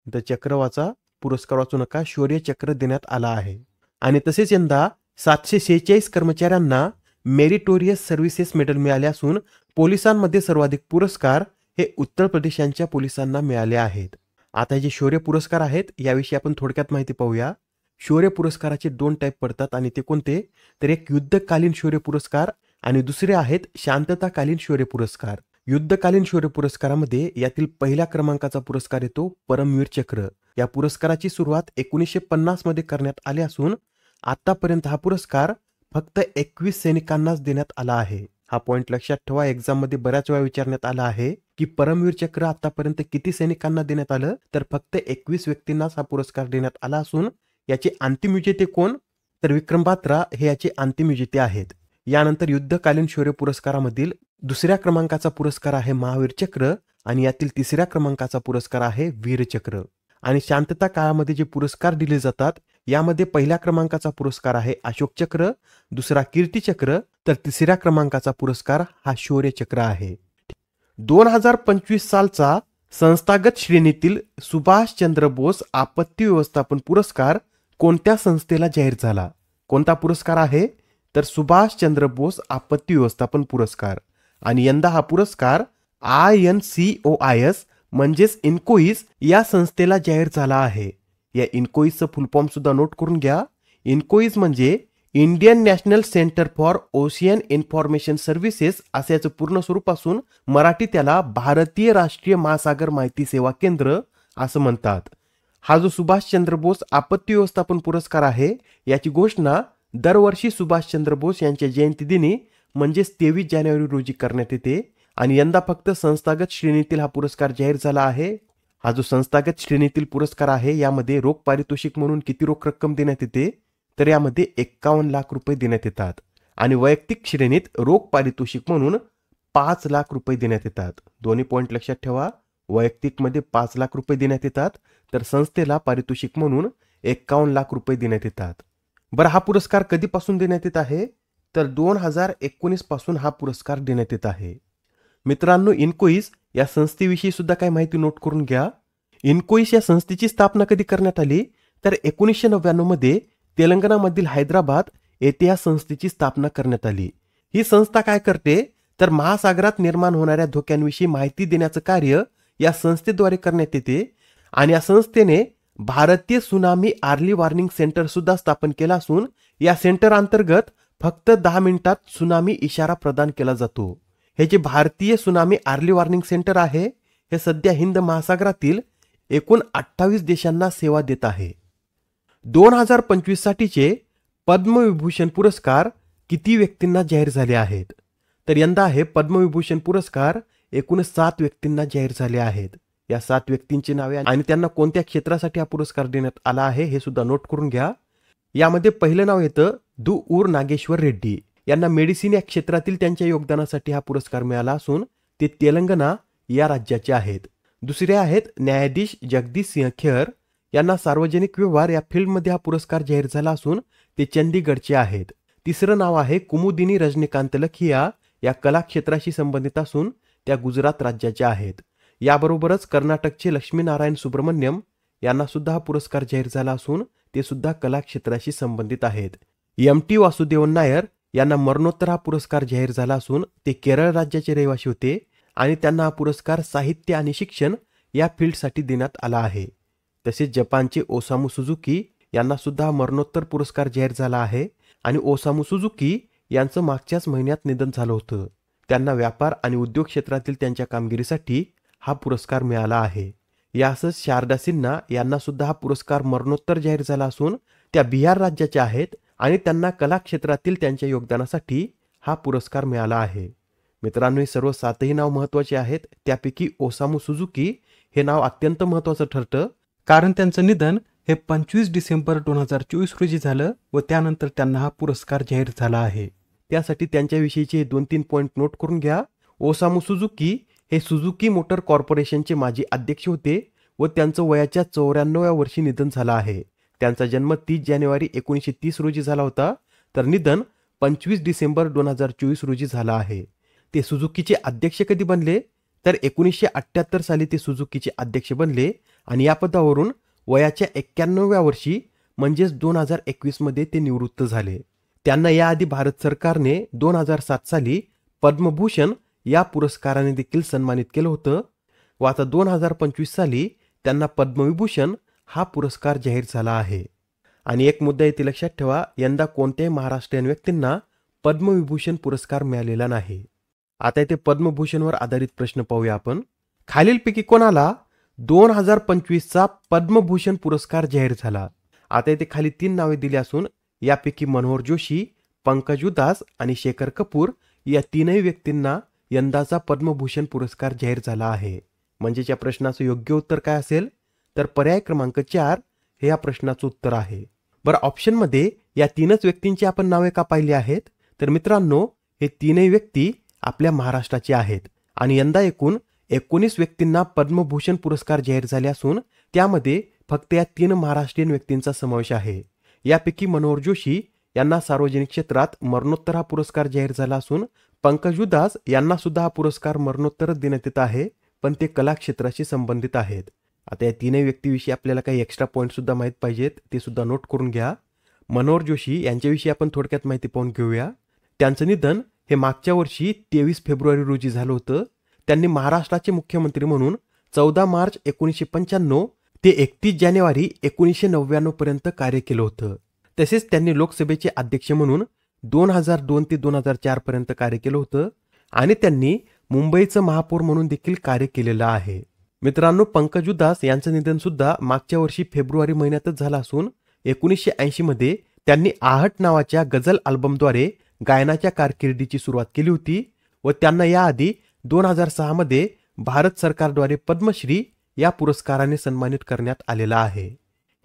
तर चक्र वाचा, पुरस्कार वाचू नका, शौर्य चक्र देण्यात आला आहे. आणि तसेच यंदा 746 कर्मचाऱ्यांना मेरिटोरियस सर्व्हिसेस मेडल मिळाले असून पोलिसांमध्ये सर्वाधिक पुरस्कार हे उत्तर प्रदेशांच्या पोलिसांना मिळाले आहेत. आता जे शौर्य पुरस्कार आहेत याविषयी आपण थोडक्यात माहिती पाहूया. शौर्य पुरस्काराचे 2 टाईप पडतात आणि ते कोणते, तर एक युद्धकालीन शौर्य पुरस्कार आणि दुसरे आहेत शांतताकालीन शौर्य पुरस्कार. युद्धकालीन शौर्य पुरस्कारामध्ये यातील पहिल्या क्रमांकाचा पुरस्कार येतो परमवीर चक्र. या पुरस्काराची सुरुवात 1950 मध्ये करण्यात आली असून आतापर्यंत हा पुरस्कार फक्त 21 सैनिकांनाच देण्यात आला आहे. हा पॉइंट लक्षात ठेवा, एक्झाम मध्ये बऱ्याच वेळा विचारण्यात आला आहे की परमवीर चक्र आतापर्यंत किती सैनिकांना देण्यात आलं, तर फक्त 21 व्यक्तींनाच हा पुरस्कार देण्यात आला असून याचे अंतिम विजेते कोण, तर विक्रम बात्रा हे याचे अंतिम विजेते आहेत. यानंतर युद्धकालीन शौर्य पुरस्कारामधील दुसऱ्या क्रमांकाचा पुरस्कार आहे महावीर चक्र आणि यातील तिसऱ्या क्रमांकाचा पुरस्कार आहे वीरचक्र. आणि शांतता काळामध्ये जे पुरस्कार दिले जातात यामध्ये पहिल्या क्रमांकाचा पुरस्कार आहे अशोक चक्र, दुसरा कीर्ती चक्र, तर तिसऱ्या क्रमांकाचा पुरस्कार हा शौर्य चक्र आहे. 2025 सालचा संस्थागत श्रेणीतील सुभाषचंद्र बोस आपत्ती व्यवस्थापन पुरस्कार कोणत्या संस्थेला जाहीर झाला? कोणता पुरस्कार आहे, तर सुभाषचंद्र बोस आपत्ती व्यवस्थापन पुरस्कार. आणि यंदा हा पुरस्कार INCOIS म्हणजेच इन्कोईस या संस्थेला जाहीर झाला आहे. या इन्कोईसचं फुल फॉर्म सुद्धा नोट करून घ्या. इन्कोईस म्हणजे Indian national centre for ocean information services असे याचं पूर्ण स्वरूप असून मराठी त्याला भारतीय राष्ट्रीय महासागर माहिती सेवा केंद्र असं म्हणतात. हा जो सुभाषचंद्र बोस आपत्ती व्यवस्थापन पुरस्कार आहे याची घोषणा दरवर्षी सुभाषचंद्र बोस यांच्या जयंती दिनी म्हणजेच 23 जानेवारी रोजी करण्यात येते. आणि यंदा फक्त संस्थागत श्रेणीतील हा पुरस्कार जाहीर झाला आहे. हा जो संस्थागत श्रेणीतील पुरस्कार आहे यामध्ये रोख पारितोषिक म्हणून किती रोख रक्कम देण्यात येते, तर यामध्ये 51 लाख रुपये देण्यात येतात. आणि वैयक्तिक श्रेणीत रोख पारितोषिक म्हणून 5 लाख रुपये देण्यात येतात. दोन्ही पॉइंट लक्षात ठेवा, वैयक्तिक मध्ये 5 लाख रुपये देण्यात येतात तर संस्थेला पारितोषिक म्हणून 51 लाख रुपये देण्यात येतात. बरं, हा पुरस्कार कधीपासून देण्यात येत आहे, तर 2019 पासून हा पुरस्कार देण्यात येत आहे. मित्रांनो, इन्कोईस या संस्थेविषयी सुद्धा काही माहिती नोट करून घ्या. इन्कोईस या संस्थेची स्थापना कधी करण्यात आली, तर 1999 मध्ये तेलंगणामधील हैदराबाद येथे या संस्थेची स्थापना करण्यात आली. ही संस्था काय करते, तर महासागरात निर्माण होणाऱ्या धोक्यांविषयी माहिती देण्याचं कार्य या संस्थेद्वारे करण्यात येते. आणि या संस्थेने भारतीय सुनामी अर्ली वॉर्निंग सेंटर सुद्धा स्थापन केला असून या सेंटर अंतर्गत फक्त 10 मिनिटात सुनामी इशारा प्रदान केला जातो. हे जे भारतीय सुनामी अर्ली वॉर्निंग सेंटर आहे हे सध्या हिंद महासागरातील एकूण 28 देशांना सेवा देत आहे. 2025 साठीचे पद्मविभूषण पुरस्कार किती व्यक्तींना जाहीर झाले आहेत, तर यंदा हे पद्मविभूषण पुरस्कार एकूण 7 व्यक्तींना जाहीर झाले आहेत. या 7 व्यक्तींची नावे आणि त्यांना कोणत्या क्षेत्रासाठी हा पुरस्कार देण्यात आला आहे हे सुद्धा नोट करून घ्या. यामध्ये पहिलं नाव येतं दु. नागेश्वर रेड्डी. यांना मेडिसिन या क्षेत्रातील त्यांच्या योगदानासाठी हा पुरस्कार मिळाला असून ते तेलंगणा या राज्याचे आहेत. दुसरे आहेत न्यायाधीश जगदीश सिंह खेर यांना सार्वजनिक व्यवहार या फील्डमध्ये हा पुरस्कार जाहीर झाला असून ते चंदीगडचे आहेत. तिसरं नाव आहे कुमुदिनी रजनीकांत लखिया या कला क्षेत्राशी संबंधित असून त्या गुजरात राज्याच्या आहेत. याबरोबरच कर्नाटकचे लक्ष्मीनारायण सुब्रमण्यम यांना सुद्धा हा पुरस्कार जाहीर झाला असून ते सुद्धा कला क्षेत्राशी संबंधित आहेत. एम.टी. वासुदेवन नायर यांना मरणोत्तर हा पुरस्कार जाहीर झाला असून ते केरळ राज्याचे रहिवासी होते आणि त्यांना हा पुरस्कार साहित्य आणि शिक्षण या फील्डसाठी देण्यात आला आहे. तसेच जपानचे ओसामू सुझुकी यांना सुद्धा मरणोत्तर पुरस्कार जाहीर झाला आहे आणि ओसामू सुझुकी यांचं मागच्याच महिन्यात निधन झालं होतं. त्यांना व्यापार आणि उद्योग क्षेत्रातील त्यांच्या कामगिरीसाठी हा पुरस्कार मिळाला आहे. यासच शारदा सिन्हा यांना सुद्धा हा पुरस्कार मरणोत्तर जाहीर झाला असून त्या बिहार राज्याच्या आहेत आणि त्यांना कला क्षेत्रातील त्यांच्या योगदानासाठी हा पुरस्कार मिळाला आहे. मित्रांनो, हे सर्व 7ही नाव महत्त्वाचे आहेत. त्यापैकी ओसामू सुझुकी हे नाव अत्यंत महत्त्वाचं ठरतं कारण त्यांचं निधन हे 25 डिसेंबर 2024 रोजी झालं व त्यानंतर त्यांना हा पुरस्कार जाहीर झाला आहे. त्यासाठी त्यांच्याविषयीचे 2-3 पॉईंट नोट करून घ्या. ओसामू सुझुकी हे सुझुकी मोटर कॉर्पोरेशनचे माजी अध्यक्ष होते व त्यांचं वयाच्या 94व्या वर्षी निधन झालं आहे. त्यांचा जन्म 30 जानेवारी 1930 रोजी झाला होता तर निधन 25 डिसेंबर 2024 रोजी झालं आहे. ते सुझुकीचे अध्यक्ष कधी बनले तर 1978 साली ते सुझुकीचे अध्यक्ष बनले आणि या पदावरून वयाच्या 91व्या वर्षी म्हणजेच 2021 मध्ये ते निवृत्त झाले. त्यांना याआधी भारत सरकारने 2007 साली पद्मभूषण या पुरस्काराने देखील सन्मानित केलं होतं व आता 2025 साली त्यांना पद्मविभूषण हा पुरस्कार जाहीर झाला आहे. आणि एक मुद्दा येथे लक्षात ठेवा, यंदा कोणत्याही महाराष्ट्रीयन व्यक्तींना पद्मविभूषण पुरस्कार मिळालेला नाही. आता इथे पद्मभूषणवर आधारित प्रश्न पाहूया आपण. खालीलपैकी कोणाला 2025चा पद्मभूषण पुरस्कार जाहीर झाला? आता इथे खाली 3 नावे दिली असून यापैकी मनोहर जोशी, पंकज उधास आणि शेखर कपूर या 3ही व्यक्तींना यंदाचा पद्मभूषण पुरस्कार जाहीर झाला आहे. म्हणजे या प्रश्नाचं योग्य उत्तर काय असेल तर पर्याय क्रमांक 4 हे या प्रश्नाचं उत्तर आहे. बरं, ऑप्शनमध्ये या 3च व्यक्तींची आपण नावे का पाहिली आहेत तर मित्रांनो, हे 3ही व्यक्ती आपल्या महाराष्ट्राचे आहेत आणि यंदा एकूण 19 व्यक्तींना पद्मभूषण पुरस्कार जाहीर झाले असून त्यामध्ये फक्त या 3 महाराष्ट्रीयन व्यक्तींचा समावेश आहे. यापैकी मनोहर जोशी यांना सार्वजनिक क्षेत्रात मरणोत्तर हा पुरस्कार जाहीर झाला असून पंकज उधास यांना सुद्धा हा पुरस्कार मरणोत्तरच देण्यात येत आहे पण ते कला क्षेत्राशी संबंधित आहेत. आता या 3ही व्यक्तीविषयी आपल्याला काही एक्स्ट्रा पॉईंट सुद्धा माहीत पाहिजेत, ते सुद्धा नोट करून घ्या. मनोहर जोशी यांच्याविषयी आपण थोडक्यात माहिती पाहून घेऊया. त्यांचं निधन हे मागच्या वर्षी 23 फेब्रुवारी रोजी झालं होतं. त्यांनी महाराष्ट्राचे मुख्यमंत्री म्हणून 14 मार्च 1995 ते 31 जानेवारी 1999 पर्यंत कार्य केलं होतं. तसेच त्यांनी लोकसभेचे अध्यक्ष म्हणून 2002 ते 2004 पर्यंत कार्य केलं होतं आणि त्यांनी मुंबईचं महापौर म्हणून देखील कार्य केलेलं आहे. मित्रांनो, पंकज उधास यांचं निधन सुद्धा मागच्या वर्षी फेब्रुवारी महिन्यातच झालं असून 1980 मध्ये त्यांनी आहट नावाच्या गझल अल्बमद्वारे गायनाच्या कारकिर्दीची सुरुवात केली होती व त्यांना याआधी 2006 मध्ये भारत सरकारद्वारे पद्मश्री या पुरस्काराने सन्मानित करण्यात आलेला आहे.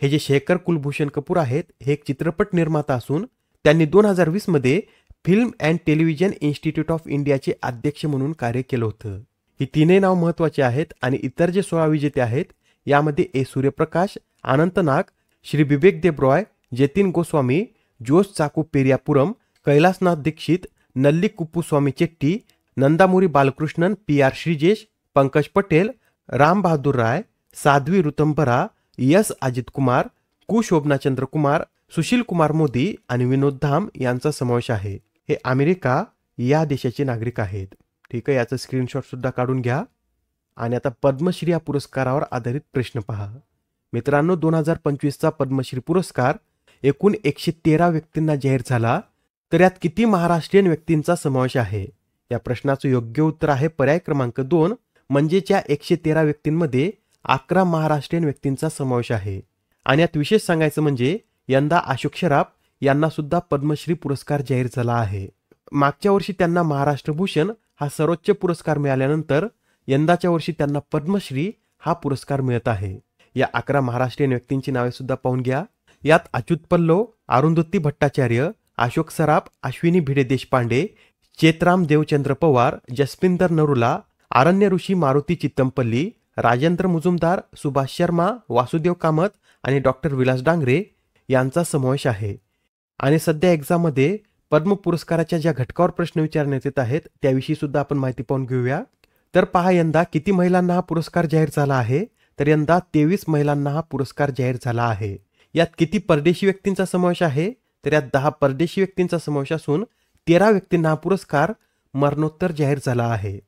हे जे शेखर कुलभूषण कपूर आहेत हे एक चित्रपट निर्माता असून त्यांनी 2020 मध्ये film and television institute of इंडियाचे अध्यक्ष म्हणून कार्य केलं होतं. ही 3ही नाव महत्त्वाची आहेत आणि इतर जे 16 विजेते आहेत यामध्ये ए सूर्यप्रकाश, अनंत नाग, श्री बिबेक देब्रॉय, जतिन गोस्वामी, जोस चाकू पेरियापुरम, कैलासनाथ दीक्षित, नल्ली कुप्पुस्वामी चेट्टी, नंदामुरी बालकृष्णन, पी.आर. श्रीजेश, पंकज पटेल, राम बहादूर राय, साध्वी ऋतंभरा, यस अजित कुमार, कु शोभनाचंद्र कुमार, सुशील कुमार मोदी आणि विनोद धाम यांचा समावेश आहे. हे अमेरिका या देशाचे नागरिक आहेत. ठीक आहे, याचं स्क्रीनशॉट सुद्धा काढून घ्या. आणि आता पद्मश्री या पुरस्कारावर आधारित प्रश्न पहा. मित्रांनो, 2025चा पद्मश्री पुरस्कार एकूण 113 व्यक्तींना जाहीर झाला तर यात किती महाराष्ट्रीयन व्यक्तींचा समावेश आहे? या प्रश्नाचं योग्य उत्तर आहे पर्याय क्रमांक 2 म्हणजेच या 113 व्यक्तींमध्ये 11 महाराष्ट्रीयन व्यक्तींचा समावेश आहे. आणि यात विशेष सांगायचं म्हणजे यंदा अशोक सराफ यांना सुद्धा पद्मश्री पुरस्कार जाहीर झाला आहे. मागच्या वर्षी त्यांना महाराष्ट्र भूषण हा सर्वोच्च पुरस्कार मिळाल्यानंतर यंदाच्या वर्षी त्यांना पद्मश्री हा पुरस्कार मिळत आहे. या 11 महाराष्ट्रीयन व्यक्तींची नावे सुद्धा पाहून घ्या. यात अच्युत पल्लव, अरुंधती भट्टाचार्य, अशोक सराफ, अश्विनी भिडे देशपांडे, चेतराम देवचंद्र पवार, जसपिंदर नरूला, आरण्य ऋषी मारुती चित्तमपल्ली, राजेंद्र मुजुमदार, सुभाष शर्मा, वासुदेव कामत आणि डॉक्टर विलास डांगरे यांचा समावेश आहे. आणि सध्या एक्झाममध्ये पद्म पुरस्काराच्या ज्या घटकावर प्रश्न विचारण्यात येत आहेत त्याविषयी सुद्धा आपण माहिती पाहून घेऊया. तर पहा, यंदा किती महिलांना हा पुरस्कार जाहीर झाला आहे? तर यंदा 23 महिलांना हा पुरस्कार जाहीर झाला आहे. यात किती परदेशी व्यक्तींचा समावेश आहे? तर यात 10 परदेशी व्यक्तींचा समावेश असून 13 व्यक्तींना हा पुरस्कार मरणोत्तर जाहीर झाला आहे.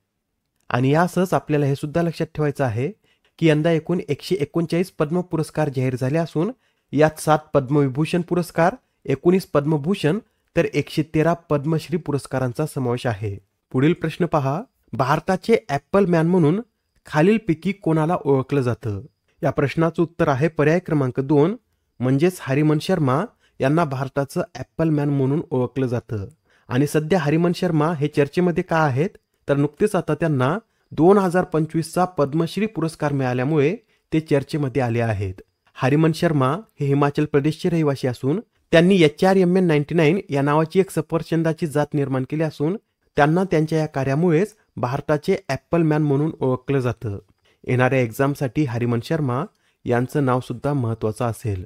आणि यासच आपल्याला हे सुद्धा लक्षात ठेवायचं आहे की यंदा एकूण 139 पद्म पुरस्कार जाहीर झाले असून यात 7 पद्मविभूषण पुरस्कार, 19 पद्मभूषण तर 113 पद्मश्री पुरस्कारांचा समावेश आहे. पुढील प्रश्न पहा, भारताचे ॲपल मॅन म्हणून खालीलपैकी कोणाला ओळखलं जातं? या प्रश्नाचं उत्तर आहे पर्याय क्रमांक 2 म्हणजेच हरिमन शर्मा यांना भारताचं ॲपल मॅन म्हणून ओळखलं जातं. आणि सध्या हरिमन शर्मा हे चर्चेमध्ये का आहेत? तर नुकतेच आता त्यांना 2025चा पद्मश्री पुरस्कार मिळाल्यामुळे ते चर्चेमध्ये आले आहेत. हरिमन शर्मा हे हिमाचल प्रदेशचे रहिवासी असून त्यांनी HRMN 99 या नावाची एक सफरचंदाची जात निर्माण केली असून त्यांना त्यांच्या या कार्यामुळेच भारताचे ॲपल मॅन म्हणून ओळखलं जातं. येणाऱ्या एक्झामसाठी हरिमन शर्मा यांचं नाव सुद्धा महत्त्वाचं असेल.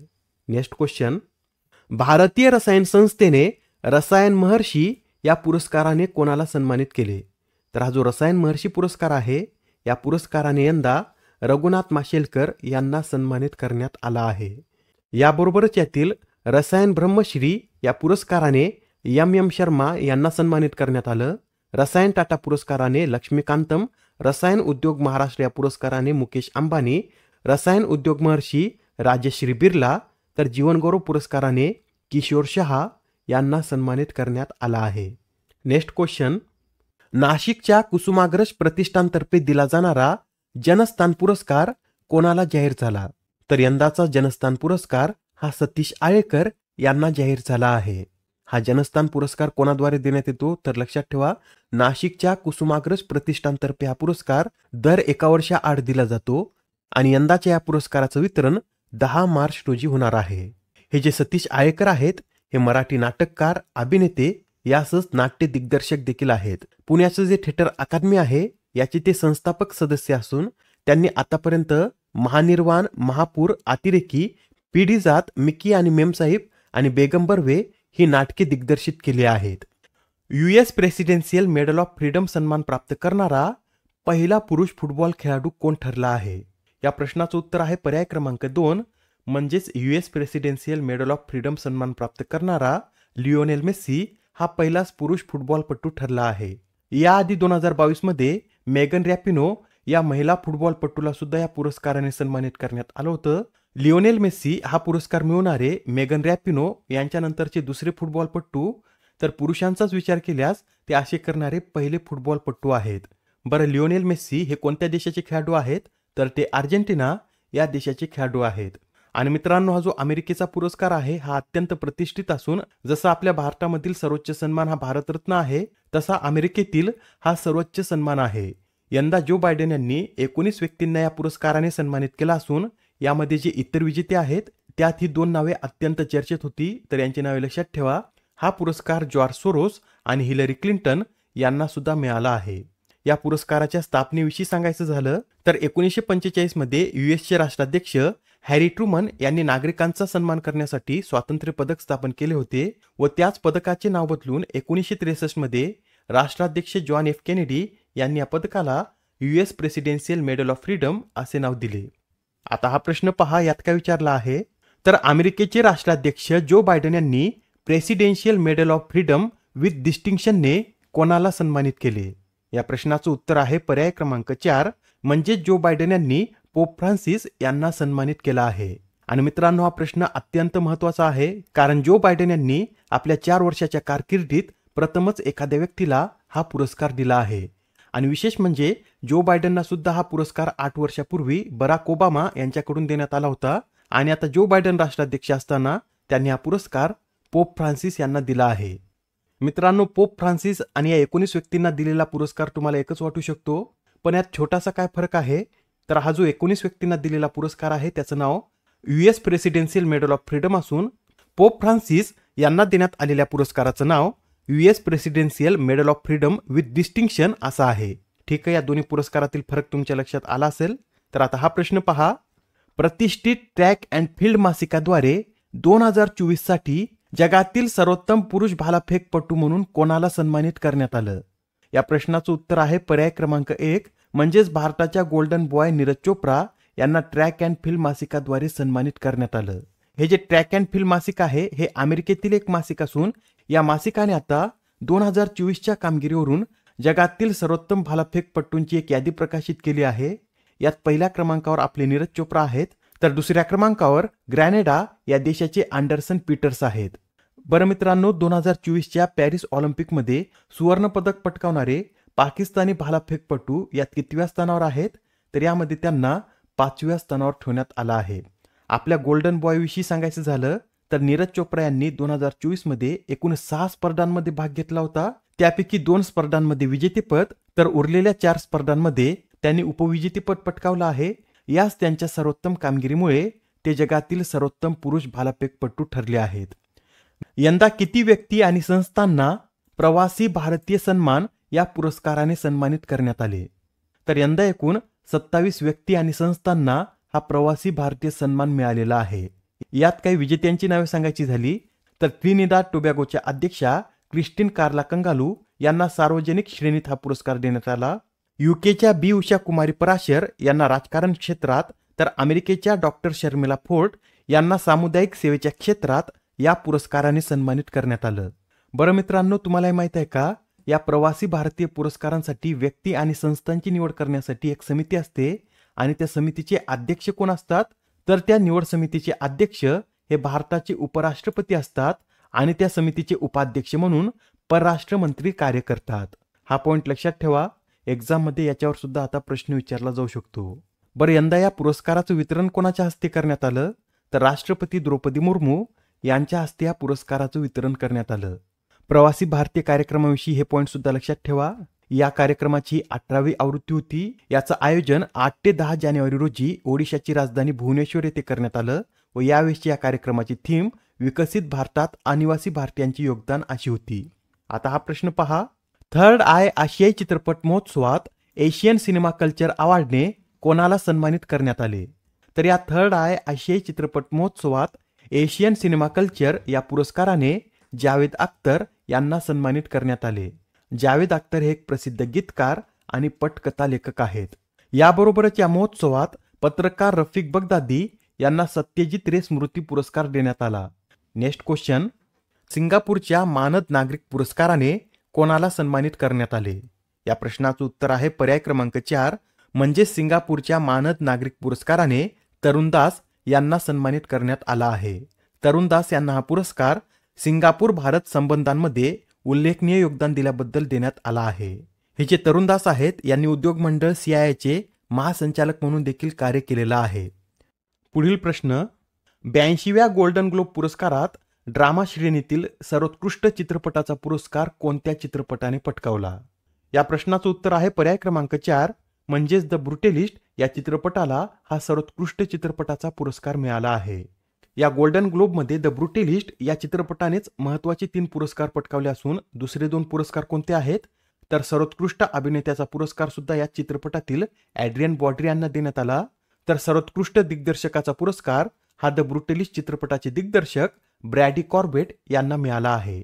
नेक्स्ट क्वेश्चन, भारतीय रसायन संस्थेने रसायन महर्षी या पुरस्काराने कोणाला सन्मानित केले? तर हा जो रसायन महर्षी पुरस्कार आहे या पुरस्काराने यंदा रघुनाथ माशेलकर यांना सन्मानित करण्यात आला आहे. याबरोबरच यातील रसायन ब्रह्मश्री या पुरस्काराने MM शर्मा यांना सन्मानित करण्यात आलं. रसायन टाटा पुरस्काराने लक्ष्मीकांतम, रसायन उद्योग महाराष्ट्र या पुरस्काराने मुकेश अंबानी, रसायन उद्योग महर्षी राजश्री बिर्ला तर जीवनगौरव पुरस्काराने किशोर शहा यांना सन्मानित करण्यात आला आहे. नेक्स्ट क्वेश्चन, नाशिकच्या कुसुमाग्रज प्रतिष्ठानतर्फे दिला जाणारा जनस्थान पुरस्कार कोणाला जाहीर झाला? तर यंदाचा जनस्थान पुरस्कार हा सतीश आळेकर यांना जाहीर झाला आहे. हा जनस्थान पुरस्कार कोणाद्वारे देण्यात येतो? तर लक्षात ठेवा, नाशिकच्या कुसुमाग्रज प्रतिष्ठानतर्फे हा पुरस्कार दर 1 वर्षाआड दिला जातो आणि यंदाच्या या पुरस्काराचं वितरण 10 मार्च रोजी होणार आहे. हे जे सतीश आळेकर आहेत हे मराठी नाटककार, अभिनेते यासच नाट्य दिग्दर्शक देखील आहेत. पुण्याचं जे थिएटर अकादमी आहे याचे ते संस्थापक सदस्य असून त्यांनी आतापर्यंत महानिर्वाण, महापूर, अतिरेकी, पिढी जात, मिकी आणि मेमसाहेब आणि बेगम बर्वे ही नाटके दिग्दर्शित केली आहेत. US presidential medal of freedom सन्मान प्राप्त करणारा पहिला पुरुष फुटबॉल खेळाडू कोण ठरला आहे? या प्रश्नाचं उत्तर आहे पर्याय क्रमांक 2 म्हणजेच US presidential medal of freedom सन्मान प्राप्त करणारा लिओनेल मेस्सी हा पहिलाच पुरुष फुटबॉलपटू ठरला आहे. याआधी 2022 मध्ये मेगन रॅपिनो या महिला फुटबॉलपटूला सुद्धा या पुरस्काराने सन्मानित करण्यात आलं होतं. लिओनेल मेस्सी हा पुरस्कार मिळवणारे मेगन रॅपिनो यांच्यानंतरचे दुसरे फुटबॉलपटू तर पुरुषांचाच विचार केल्यास ते असे करणारे पहिले फुटबॉलपटू आहेत. बरं, लिओनेल मेस्सी हे कोणत्या देशाचे खेळाडू आहेत? तर ते अर्जेंटिना या देशाचे खेळाडू आहेत. आणि मित्रांनो, हा जो अमेरिकेचा पुरस्कार आहे हा अत्यंत प्रतिष्ठित असून जसा आपल्या भारतामधील सर्वोच्च सन्मान हा भारतरत्न आहे तसा अमेरिकेतील हा सर्वोच्च सन्मान आहे. यंदा जो बायडेन यांनी 19 व्यक्तींना या पुरस्काराने सन्मानित केला असून यामध्ये जे इतर विजेते आहेत त्यात ही 2 नावे अत्यंत चर्चेत होती. तर यांची नावे लक्षात ठेवा. हा पुरस्कार जॉर्ज सोरोस आणि हिलरी क्लिंटन यांना सुद्धा मिळाला आहे. या पुरस्काराच्या स्थापनेविषयी सांगायचं झालं तर 1945 मध्ये USचे राष्ट्राध्यक्ष हॅरी ट्रूमन यांनी नागरिकांचा सन्मान करण्यासाठी स्वातंत्र्य पदक स्थापन केले होते व त्याच पदकाचे नाव बदलून 1963 मध्ये राष्ट्राध्यक्ष जॉन F केनेडी यांनी या पदकाला US presidential medal of freedom असे नाव दिले. आता हा प्रश्न पहा, यात काय विचारला आहे? तर अमेरिकेचे राष्ट्राध्यक्ष जो बायडेन यांनी presidential medal of freedom with डिस्टिंक्शनने कोणाला सन्मानित केले? या प्रश्नाचं उत्तर आहे पर्याय क्रमांक 4 म्हणजे जो बायडेन यांनी पोप फ्रान्सिस यांना सन्मानित केला आहे. आणि मित्रांनो, हा प्रश्न अत्यंत महत्त्वाचा आहे कारण जो बायडेन यांनी आपल्या 4 वर्षाच्या कारकिर्दीत प्रथमच एखाद्या व्यक्तीला हा पुरस्कार दिला आहे. आणि विशेष म्हणजे जो बायडेनना सुद्धा हा पुरस्कार 8 वर्षापूर्वी बराक ओबामा यांच्याकडून देण्यात आला होता आणि आता जो बायडेन राष्ट्राध्यक्ष असताना त्यांनी हा पुरस्कार पोप फ्रान्सिस यांना दिला आहे. मित्रांनो, पोप फ्रान्सिस आणि या 19 व्यक्तींना दिलेला पुरस्कार तुम्हाला एकच वाटू शकतो, पण यात छोटासा काय फरक आहे? तर हा जो 19 व्यक्तींना दिलेला पुरस्कार आहे त्याचं नाव US presidential medal of freedom असून पोप फ्रान्सिस यांना देण्यात आलेल्या पुरस्काराचं नाव US presidential medal of freedom with distinction असं आहे. ठीक आहे, या दोन्ही पुरस्कारातील फरक तुमच्या लक्षात आला असेल. तर आता हा प्रश्न पहा. प्रतिष्ठित ट्रॅक अँड फील्ड मासिकाद्वारे 2024 साठी जगातील सर्वोत्तम पुरुष भालाफेकपटू म्हणून कोणाला सन्मानित करण्यात आलं? या प्रश्नाचं उत्तर आहे पर्याय क्रमांक 1 म्हणजेच भारताच्या गोल्डन बॉय नीरज चोप्रा यांना ट्रॅक अँड फील्ड मासिकाद्वारे सन्मानित करण्यात आलं. हे जे ट्रॅक अँड फील्ड मासिक आहे हे अमेरिकेतील एक मासिक असून या मासिकाने आता 2024च्या कामगिरीवरून जगातील सर्वोत्तम भालाफेकपटूंची एक यादी प्रकाशित केली आहे. यात पहिल्या क्रमांकावर आपले नीरज चोप्रा आहेत, तर दुसऱ्या क्रमांकावर ग्रॅनेडा या देशाचे अँडरसन पीटर्स आहेत. बरं मित्रांनो, 2024च्या पॅरिस ऑलिम्पिकमध्ये सुवर्णपदक पटकावणारे पाकिस्तानी भालाफेकपटू यात कितव्या स्थानावर आहेत? तर यामध्ये त्यांना 5व्या स्थानावर ठेवण्यात आलं आहे. आपल्या गोल्डन बॉय विषयी सांगायचं झालं तर नीरज चोप्रा यांनी 2024 मध्ये एकूण 6 स्पर्धांमध्ये भाग घेतला होता. त्यापैकी 2 स्पर्धांमध्ये विजेतेपद तर उरलेल्या 4 स्पर्धांमध्ये त्यांनी उपविजेतेपद पटकावलं आहे. याच त्यांच्या सर्वोत्तम कामगिरीमुळे ते जगातील सर्वोत्तम पुरुष भालाफेकपटू ठरले आहेत. यंदा किती व्यक्ती आणि संस्थांना प्रवासी भारतीय सन्मान या पुरस्काराने सन्मानित करण्यात आले? तर यंदा एकूण 27 व्यक्ती आणि संस्थांना हा प्रवासी भारतीय सन्मान मिळालेला आहे. यात काही विजेत्यांची नावे सांगायची झाली तर त्रिनिदाद टोबॅगोच्या अध्यक्षा क्रिस्टिन कार्ला कंगालू यांना सार्वजनिक श्रेणीत हा पुरस्कार देण्यात आला. युकेच्या बी उषा कुमारी पराशर यांना राजकारण क्षेत्रात तर अमेरिकेच्या डॉक्टर शर्मिला फोर्ट यांना सामुदायिक सेवेच्या क्षेत्रात या पुरस्काराने सन्मानित करण्यात आलं. बरं मित्रांनो, तुम्हाला माहित आहे का, या प्रवासी भारतीय पुरस्कारांसाठी व्यक्ती आणि संस्थांची निवड करण्यासाठी एक समिती असते आणि त्या समितीचे अध्यक्ष कोण असतात? तर त्या निवड समितीचे अध्यक्ष हे भारताचे उपराष्ट्रपती असतात आणि त्या समितीचे उपाध्यक्ष म्हणून परराष्ट्र मंत्री कार्य करतात. हा पॉइंट लक्षात ठेवा. एक्झाम मध्ये याच्यावर सुद्धा आता प्रश्न विचारला जाऊ शकतो. बरं, यंदा या पुरस्काराचं वितरण कोणाच्या हस्ते करण्यात आलं? तर राष्ट्रपती द्रौपदी मुर्मू यांच्या हस्ते या पुरस्काराचं वितरण करण्यात आलं. प्रवासी भारतीय कार्यक्रमाविषयी हे पॉइंट सुद्धा लक्षात ठेवा. या कार्यक्रमाची 18वी आवृत्ती होती. याचं आयोजन 8 ते 10 जानेवारी रोजी ओडिशाची राजधानी भुवनेश्वर येथे करण्यात आलं व यावेळी या कार्यक्रमाची थीम विकसित भारतात अनिवासी भारतीयांचे योगदान अशी होती. आता हा प्रश्न पहा. थर्ड आय आशियाई चित्रपट महोत्सवात एशियन सिनेमा कल्चर अवॉर्डने कोणाला सन्मानित करण्यात आले? तर या थर्ड आय आशियाई चित्रपट महोत्सवात एशियन सिनेमा कल्चर या पुरस्काराने जावेद अख्तर यांना सन्मानित करण्यात आले. जावेद अख्तर हे एक प्रसिद्ध गीतकार आणि पटकथा लेखक आहेत. याबरोबरच या महोत्सवात पत्रकार रफिक बगदादी यांना सत्यजित रे स्मृती पुरस्कार देण्यात आला. Next question. सिंगापूरच्या मानद नागरिक पुरस्काराने कोणाला सन्मानित करण्यात आले? या प्रश्नाचं उत्तर आहे पर्याय क्रमांक 4 म्हणजे सिंगापूरच्या मानद नागरिक पुरस्काराने तरुणदास यांना सन्मानित करण्यात आला आहे. तरुणदास यांना हा पुरस्कार सिंगापूर भारत संबंधांमध्ये उल्लेखनीय योगदान दिल्याबद्दल देण्यात आला आहे. हे जे तरुणदास आहेत यांनी उद्योग मंडळ CIIचे महासंचालक म्हणून देखील कार्य केलेलं आहे. पुढील प्रश्न. 82व्या गोल्डन ग्लोब पुरस्कारात ड्रामा श्रेणीतील सर्वोत्कृष्ट चित्रपटाचा पुरस्कार कोणत्या चित्रपटाने पटकावला? या प्रश्नाचं उत्तर आहे पर्याय क्रमांक 4 म्हणजेच द ब्रुटलिस्ट या चित्रपटाला हा सर्वोत्कृष्ट चित्रपटाचा पुरस्कार मिळाला आहे. या गोल्डन ग्लोबमध्ये द ब्रुटलिस्ट या चित्रपटानेच महत्त्वाचे 3 पुरस्कार पटकावले असून दुसरे 2 पुरस्कार कोणते आहेत? तर सर्वोत्कृष्ट अभिनेत्याचा पुरस्कार सुद्धा या चित्रपटातील ॲड्रियन ब्रॉडी यांना देण्यात आला. तर सर्वोत्कृष्ट दिग्दर्शकाचा पुरस्कार हा द ब्रुटलिस्ट चित्रपटाचे दिग्दर्शक ब्रॅडी कॉर्बेट यांना मिळाला आहे.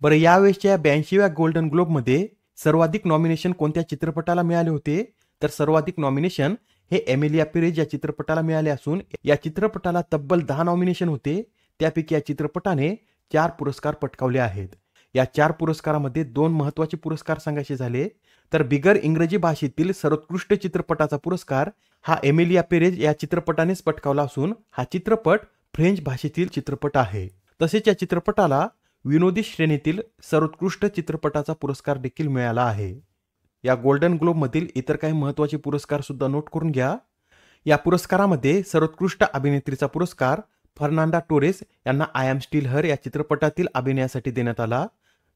बरं, यावेळेसच्या 82व्या गोल्डन ग्लोबमध्ये सर्वाधिक नॉमिनेशन कोणत्या चित्रपटाला मिळाले होते? तर सर्वाधिक नॉमिनेशन हे एमिलिया पेरेज या चित्रपटाला मिळाले असून या चित्रपटाला तब्बल 10 नॉमिनेशन होते. त्यापैकी या चित्रपटाने 4 पुरस्कार पटकावले आहेत. या 4 पुरस्कारामध्ये 2 महत्त्वाचे पुरस्कार सांगायचे झाले तर बिगर इंग्रजी भाषेतील सर्वोत्कृष्ट चित्रपटाचा पुरस्कार हा एमिलिया पेरेज या चित्रपटानेच पटकावला असून हा चित्रपट फ्रेंच भाषेतील चित्रपट आहे. तसेच या चित्रपटाला विनोदी श्रेणीतील सर्वोत्कृष्ट चित्रपटाचा पुरस्कार देखील मिळाला आहे. या गोल्डन ग्लोबमधील इतर काही महत्त्वाचे पुरस्कार सुद्धा नोट करून घ्या. या पुरस्कारामध्ये सर्वोत्कृष्ट अभिनेत्रीचा पुरस्कार फर्नांडा टोरेस यांना आय एम स्टील हर या चित्रपटातील अभिनयासाठी देण्यात आला.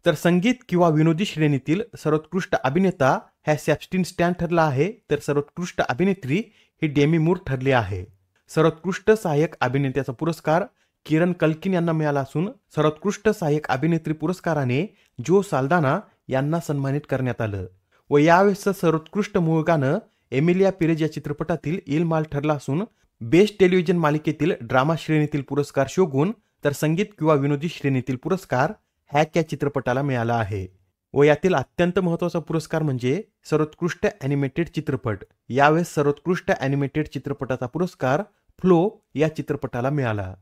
तर संगीत किंवा विनोदी श्रेणीतील सर्वोत्कृष्ट अभिनेता हा सेबॅस्टियन स्टॅन ठरला आहे. तर सर्वोत्कृष्ट अभिनेत्री ही डेमी मूर ठरली आहे. सर्वोत्कृष्ट सहाय्यक अभिनेत्याचा पुरस्कार किरण कल्किन यांना मिळाला असून सर्वोत्कृष्ट सहाय्यक अभिनेत्री पुरस्काराने जो साल्दाना यांना सन्मानित करण्यात आलं व यावेळेसचं सर्वोत्कृष्ट मूळ गाणं एमिलिया पेरेज या चित्रपटातील इल माल ठरला असून बेस्ट टेलिव्हिजन मालिकेतील ड्रामा श्रेणीतील पुरस्कार शोगुन तर संगीत किंवा विनोदी श्रेणीतील पुरस्कार हॅक या चित्रपटाला मिळाला आहे व यातील अत्यंत महत्त्वाचा पुरस्कार म्हणजे सर्वोत्कृष्ट ॲनिमेटेड चित्रपट। यावेळेस सर्वोत्कृष्ट ॲनिमेटेड चित्रपटाचा पुरस्कार फ्लो या चित्रपटाला मिळाला।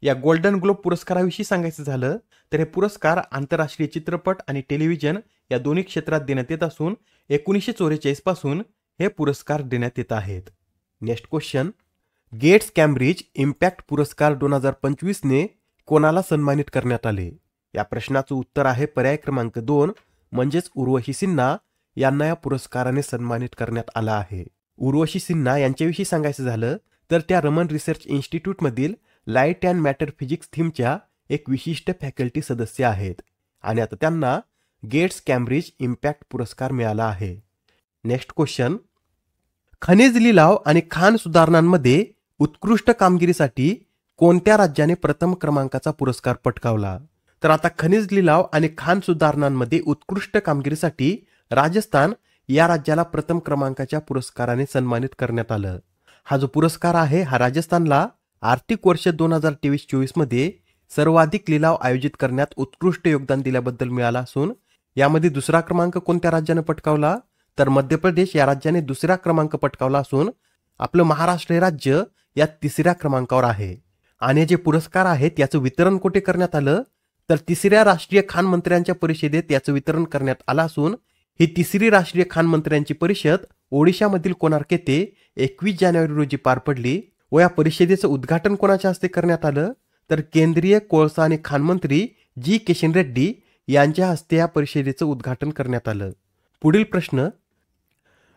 या गोल्डन ग्लोब पुरस्काराविषयी सांगायचं झालं तर हे पुरस्कार आंतरराष्ट्रीय चित्रपट आणि टेलिव्हिजन या दोन्ही क्षेत्रात देण्यात येत असून 1944 पासून हे पुरस्कार देण्यात येत आहेत। Next question, Gates Cambridge impact पुरस्कार 2025 ने कोणाला सन्मानित करण्यात आले? या प्रश्नाचं उत्तर आहे पर्याय क्रमांक 2 म्हणजेच उर्वशी सिन्हा यांना या पुरस्काराने सन्मानित करण्यात आला आहे। उर्वशी सिन्हा यांच्याविषयी सांगायचं झालं तर त्या रमन रिसर्च इन्स्टिट्यूटमधील लाईट अँड मॅटर फिजिक्स थीमच्या एक विशिष्ट फॅकल्टी सदस्य आहेत आणि आता त्यांना गेट्स कॅम्ब्रिज इम्पॅक्ट पुरस्कार मिळाला आहे। नेक्स्ट क्वेश्चन, खनिज लिलाव आणि खाण सुधारणांमध्ये उत्कृष्ट कामगिरीसाठी कोणत्या राज्याने प्रथम क्रमांकाचा पुरस्कार पटकावला? तर आता खनिज लिलाव आणि खाण सुधारणांमध्ये उत्कृष्ट कामगिरीसाठी राजस्थान या राज्याला प्रथम क्रमांकाच्या पुरस्काराने सन्मानित करण्यात आलं। हा जो पुरस्कार आहे हा राजस्थानला आर्थिक वर्ष 2023-24 मध्ये सर्वाधिक लिलाव आयोजित करण्यात उत्कृष्ट योगदान दिल्याबद्दल मिळाला असून यामध्ये दुसरा क्रमांक कोणत्या राज्याने पटकावला तर मध्य प्रदेश या राज्याने दुसरा क्रमांक पटकावला असून आपलं महाराष्ट्र हे राज्य या तिसऱ्या क्रमांकावर आहे। आणि जे पुरस्कार आहेत याचं वितरण कुठे करण्यात आलं तर तिसऱ्या राष्ट्रीय खाण मंत्र्यांच्या परिषदेत याचं वितरण करण्यात आलं असून ही तिसरी राष्ट्रीय खाण मंत्र्यांची परिषद ओडिशामधील कोणार्क येथे 21 जानेवारी रोजी पार पडली व या परिषदेचं उद्घाटन कोणाच्या हस्ते करण्यात आलं तर केंद्रीय कोळसा आणि खाण मंत्री जी किशन रेड्डी यांच्या हस्ते या परिषदेचं उद्घाटन करण्यात आलं। पुढील प्रश्न,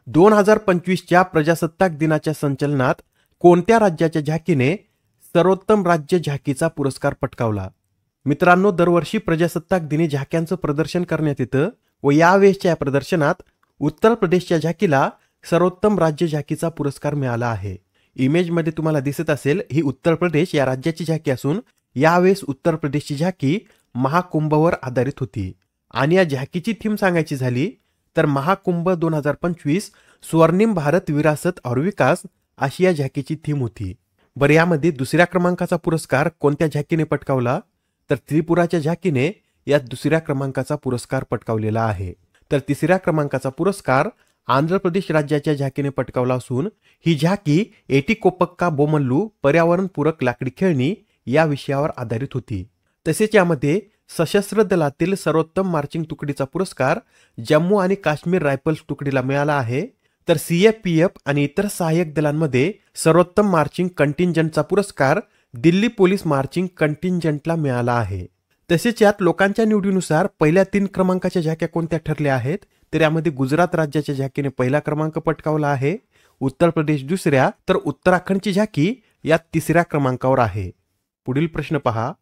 2025च्या प्रजासत्ताक दिनाच्या संचलनात कोणत्या राज्याच्या झाकीने सर्वोत्तम राज्य झाकीचा पुरस्कार पटकावला? मित्रांनो, दरवर्षी प्रजासत्ताक दिनी झाक्यांचं प्रदर्शन करण्यात येतं व यावेळेसच्या या प्रदर्शनात उत्तर प्रदेशच्या झाकीला सर्वोत्तम राज्य झाकीचा पुरस्कार मिळाला आहे। इमेजमध्ये तुम्हाला दिसत असेल ही उत्तर प्रदेश या राज्याची झाकी असून यावेळेस उत्तर प्रदेशची झाकी महाकुंभवर आधारित होती आणि या झाकीची थीम सांगायची झाली तर महाकुंभ 2025 स्वर्णिम भारत विरासत और विकास अशी या झाकीची थीम होती। बरं, यामध्ये दुसऱ्या क्रमांकाचा पुरस्कार कोणत्या झाकीने पटकावला तर त्रिपुराच्या झाकीने या दुसऱ्या क्रमांकाचा पुरस्कार पटकावलेला आहे। तर तिसऱ्या क्रमांकाचा पुरस्कार आंध्र प्रदेश राज्याच्या झाकीने पटकावला असून ही झाकी एटिकोपक्का बोमल्लू पर्यावरणपूरक लाकडी खेळणी या विषयावर आधारित होती। तसेच यामध्ये सशस्त्र दलातील सर्वोत्तम मार्चिंग तुकडीचा पुरस्कार जम्मू आणि काश्मीर रायफल्स तुकडीला मिळाला आहे तर CFPF आणि इतर सहाय्यक दलांमध्ये सर्वोत्तम मार्चिंग कंटिंजंटचा पुरस्कार दिल्ली पोलीस मार्चिंग कंटिंजंटला मिळाला आहे। तसेच यात लोकांच्या निवडीनुसार पहिल्या 3 क्रमांकाच्या झाक्या कोणत्या ठरल्या आहेत तर यामध्ये गुजरात राज्याच्या झाकीने पहिला क्रमांक पटकावला आहे, उत्तर प्रदेश दुसऱ्या तर उत्तराखंडची झाकी या तिसऱ्या क्रमांकावर आहे। पुढील प्रश्न पहा,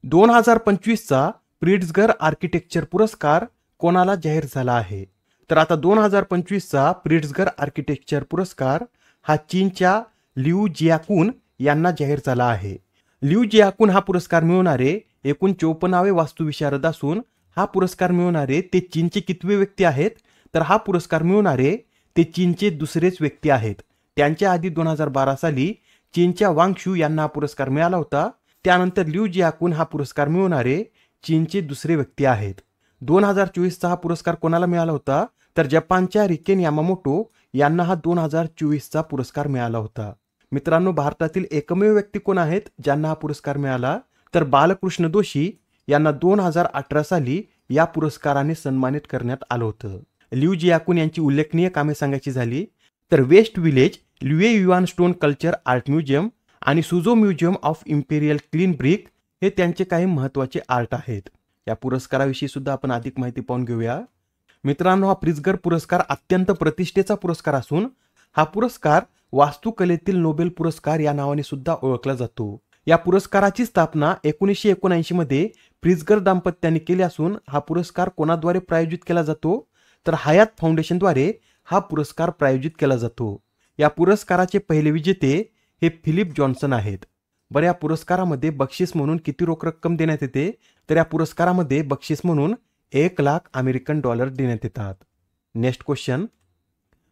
2025चा प्रिट्झगर आर्किटेक्चर पुरस्कार कोणाला जाहीर झाला आहे? तर आता 2025चा प्रिट्झगर आर्किटेक्चर पुरस्कार हा चीनच्या लिऊ जियाकुन यांना जाहीर झाला आहे। लिऊ जियाकुन हा पुरस्कार मिळवणारे एकूण 54वे वास्तुविशारद असून हा पुरस्कार मिळवणारे ते चीनचे कितवे व्यक्ती आहेत तर हा पुरस्कार मिळवणारे ते चीनचे दुसरेच व्यक्ती आहेत। त्यांच्या आधी 2012 साली चीनच्या वांगशू यांना हा पुरस्कार मिळाला होता। त्यानंतर लिऊ जियाकुन हा पुरस्कार मिळवणारे चीनचे दुसरे व्यक्ती आहेत। 2024चा हा पुरस्कार कोणाला मिळाला होता तर जपानच्या रिकेन यामामोटो यांना हा 2024चा पुरस्कार मिळाला होता। मित्रांनो, भारतातील एकमेव व्यक्ती कोण आहेत ज्यांना हा पुरस्कार मिळाला तर बालकृष्ण दोशी यांना 2018 साली या पुरस्काराने सन्मानित करण्यात आलं होतं। लिऊ जियाकुन यांची उल्लेखनीय कामे सांगायची झाली तर west village Luye Yuan stone culture art museum आणि Suzhou museum of imperial kiln brick हे त्यांचे काही महत्त्वाचे आर्ट आहेत। या पुरस्काराविषयी सुद्धा आपण अधिक माहिती पाहून घेऊया। मित्रांनो, हा प्रिट्झगर पुरस्कार अत्यंत प्रतिष्ठेचा पुरस्कार असून हा पुरस्कार वास्तुकलेतील नोबेल पुरस्कार या नावाने सुद्धा ओळखला जातो। या पुरस्काराची स्थापना 1979 मध्ये प्रिट्झगर दाम्पत्याने केली असून हा पुरस्कार कोणाद्वारे प्रायोजित केला जातो तर हयात फाउंडेशनद्वारे हा पुरस्कार प्रायोजित केला जातो। या पुरस्काराचे पहिले विजेते हे फिलिप जॉन्सन आहेत। बरं, या पुरस्कारामध्ये बक्षीस म्हणून किती रोख रक्कम देण्यात येते? तर या पुरस्कारामध्ये बक्षीस म्हणून $1,00,000 देण्यात येतात. नेक्स्ट क्वेश्चन,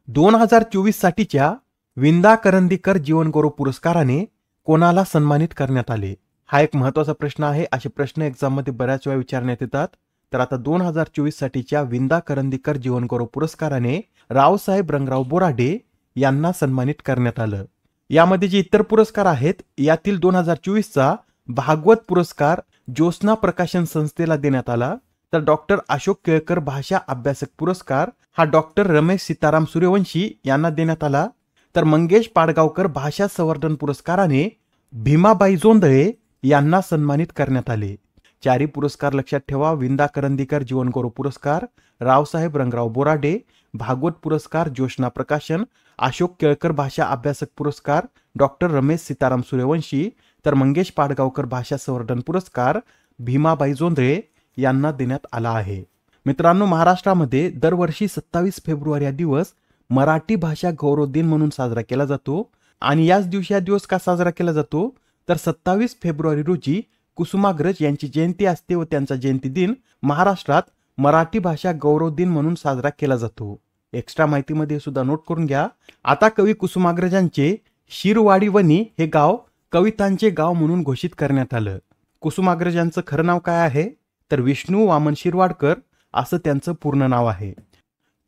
2024 साठीच्या विंदा करंदीकर जीवनगौरव पुरस्काराने कोणाला सन्मानित करण्यात आले? हा एक महत्त्वाचा प्रश्न आहे. असे प्रश्न एक्झाममध्ये बऱ्याच वेळा विचारण्यात येतात. तर आता 2024 साठीच्या विंदा करंदीकर जीवनगौरव पुरस्काराने रावसाहेब रंगराव बोराडे यांना सन्मानित करण्यात आलं. यामध्ये जे इतर पुरस्कार आहेत, यातील 2024चा भागवत पुरस्कार ज्योत्स्ना प्रकाशन संस्थेला देण्यात आला. तर डॉक्टर अशोक केळकर भाषा अभ्यासक पुरस्कार हा डॉक्टर रमेश सीताराम सूर्यवंशी यांना देण्यात आला. तर मंगेश पाडगावकर भाषा संवर्धन पुरस्काराने भीमाबाई जोंधळे यांना सन्मानित करण्यात आले. चारही पुरस्कार लक्षात ठेवा. विंदा करंदीकर जीवनगौरव पुरस्कार, रावसाहेब रंगराव बोराडे, भागवत पुरस्कार ज्योत्स्ना प्रकाशन, अशोक केळकर भाषा अभ्यासक पुरस्कार डॉक्टर रमेश सीताराम सूर्यवंशी, तर मंगेश पाडगावकर भाषा संवर्धन पुरस्कार भीमाबाई जोंधळे यांना देण्यात आला आहे. मित्रांनो, महाराष्ट्रामध्ये दरवर्षी 27 फेब्रुवारी हा दिवस मराठी भाषा गौरव दिन म्हणून साजरा केला जातो. आणि याच दिवशी हा दिवस का साजरा केला जातो? तर 27 फेब्रुवारी रोजी कुसुमाग्रज यांची जयंती असते व त्यांचा जयंती दिन महाराष्ट्रात मराठी भाषा गौरव दिन म्हणून साजरा केला जातो. एक्स्ट्रा माहितीमध्ये सुद्धा नोट करून घ्या. आता कवी कुसुमाग्रजांचे शिरवाडी वनी हे गाव कवितांचे गाव म्हणून घोषित करण्यात आलं. कुसुमाग्रजांचं खरं नाव काय आहे? तर विष्णू वामन शिरवाडकर असं त्यांचं पूर्ण नाव आहे.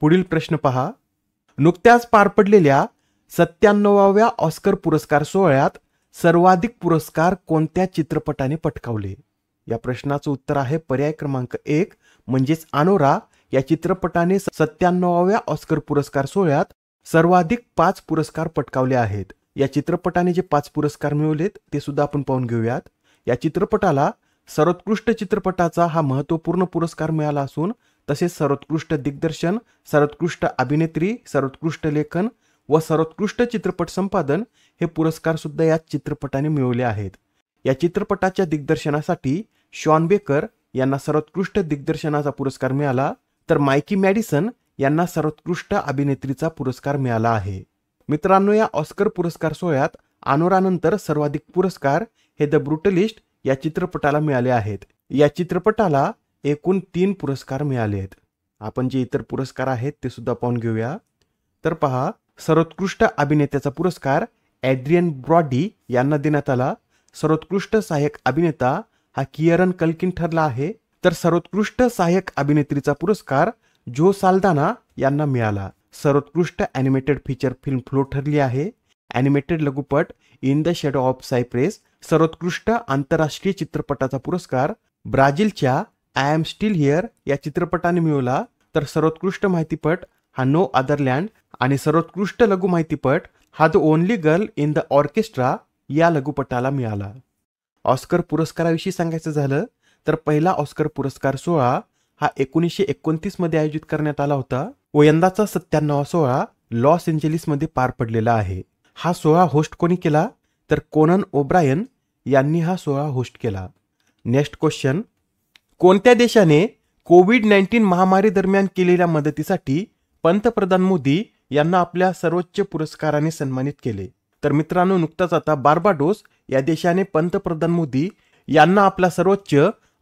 पुढील प्रश्न पहा. नुकत्याच पार पडलेल्या 97व्या ऑस्कर पुरस्कार सोहळ्यात सर्वाधिक पुरस्कार कोणत्या चित्रपटाने पटकावले? या प्रश्नाचं उत्तर आहे पर्याय क्रमांक 1 म्हणजेच अनोरा या चित्रपटाने 97व्या ऑस्कर पुरस्कार सोहळ्यात सर्वाधिक 5 पुरस्कार पटकावले आहेत. या चित्रपटाने जे 5 पुरस्कार मिळवलेत ते सुद्धा आपण पाहून घेऊयात. या चित्रपटाला सर्वोत्कृष्ट चित्रपटाचा हा महत्त्वपूर्ण पुरस्कार मिळाला असून तसेच सर्वोत्कृष्ट दिग्दर्शन, सर्वोत्कृष्ट अभिनेत्री, सर्वोत्कृष्ट लेखन व सर्वोत्कृष्ट चित्रपट संपादन हे पुरस्कार सुद्धा या चित्रपटाने मिळवले आहेत. या चित्रपटाच्या दिग्दर्शनासाठी शॉन बेकर यांना सर्वोत्कृष्ट दिग्दर्शनाचा पुरस्कार मिळाला. तर मायकी मॅडिसन यांना सर्वोत्कृष्ट अभिनेत्रीचा पुरस्कार मिळाला आहे. मित्रांनो, या ऑस्कर पुरस्कार सोहळ्यात अनोरानंतर सर्वाधिक पुरस्कार हे द ब्रुटलिस्ट या चित्रपटाला मिळाले आहेत. या चित्रपटाला एकूण 3 पुरस्कार मिळाले आहेत. आपण जे इतर पुरस्कार आहेत ते सुद्धा पाहून घेऊया. तर पहा, सर्वोत्कृष्ट अभिनेत्याचा पुरस्कार ॲड्रियन ब्रॉडी यांना देण्यात आला. सर्वोत्कृष्ट सहाय्यक अभिनेता हा किअरन कल्किन ठरला आहे. तर सर्वोत्कृष्ट सहाय्यक अभिनेत्रीचा पुरस्कार जो साल्दाना यांना मिळाला. सर्वोत्कृष्ट ॲनिमेटेड फीचर फिल्म फ्लो ठरली आहे. ॲनिमेटेड लघुपट इन द शॅडो ऑफ सायप्रेस. सर्वोत्कृष्ट आंतरराष्ट्रीय चित्रपटाचा पुरस्कार ब्राझीलच्या आय एम स्टील हिअर या चित्रपटाने मिळवला. तर सर्वोत्कृष्ट माहितीपट हा नो अदर लँड आणि सर्वोत्कृष्ट लघु माहितीपट हा the only girl in the orchestra या लघुपटाला मिळाला. ऑस्कर पुरस्काराविषयी सांगायचं झालं तर पहिला ऑस्कर पुरस्कार सोहळा हा 1929 मध्ये आयोजित करण्यात आला होता व यंदाचा 97वा सोहळा लॉस एंजेलिसमध्ये पार पडलेला आहे. हा सोहळा होस्ट कोणी केला? तर कोनन ओब्रायन यांनी हा सोहळा होस्ट केला. नेक्स्ट क्वेश्चन, कोणत्या देशाने कोविड-19 महामारी दरम्यान केलेल्या मदतीसाठी पंतप्रधान मोदी यांना आपल्या सर्वोच्च पुरस्काराने सन्मानित केले? तर मित्रांनो, नुकताच आता बार्बाडोस या देशाने पंतप्रधान मोदी यांना आपला सर्वोच्च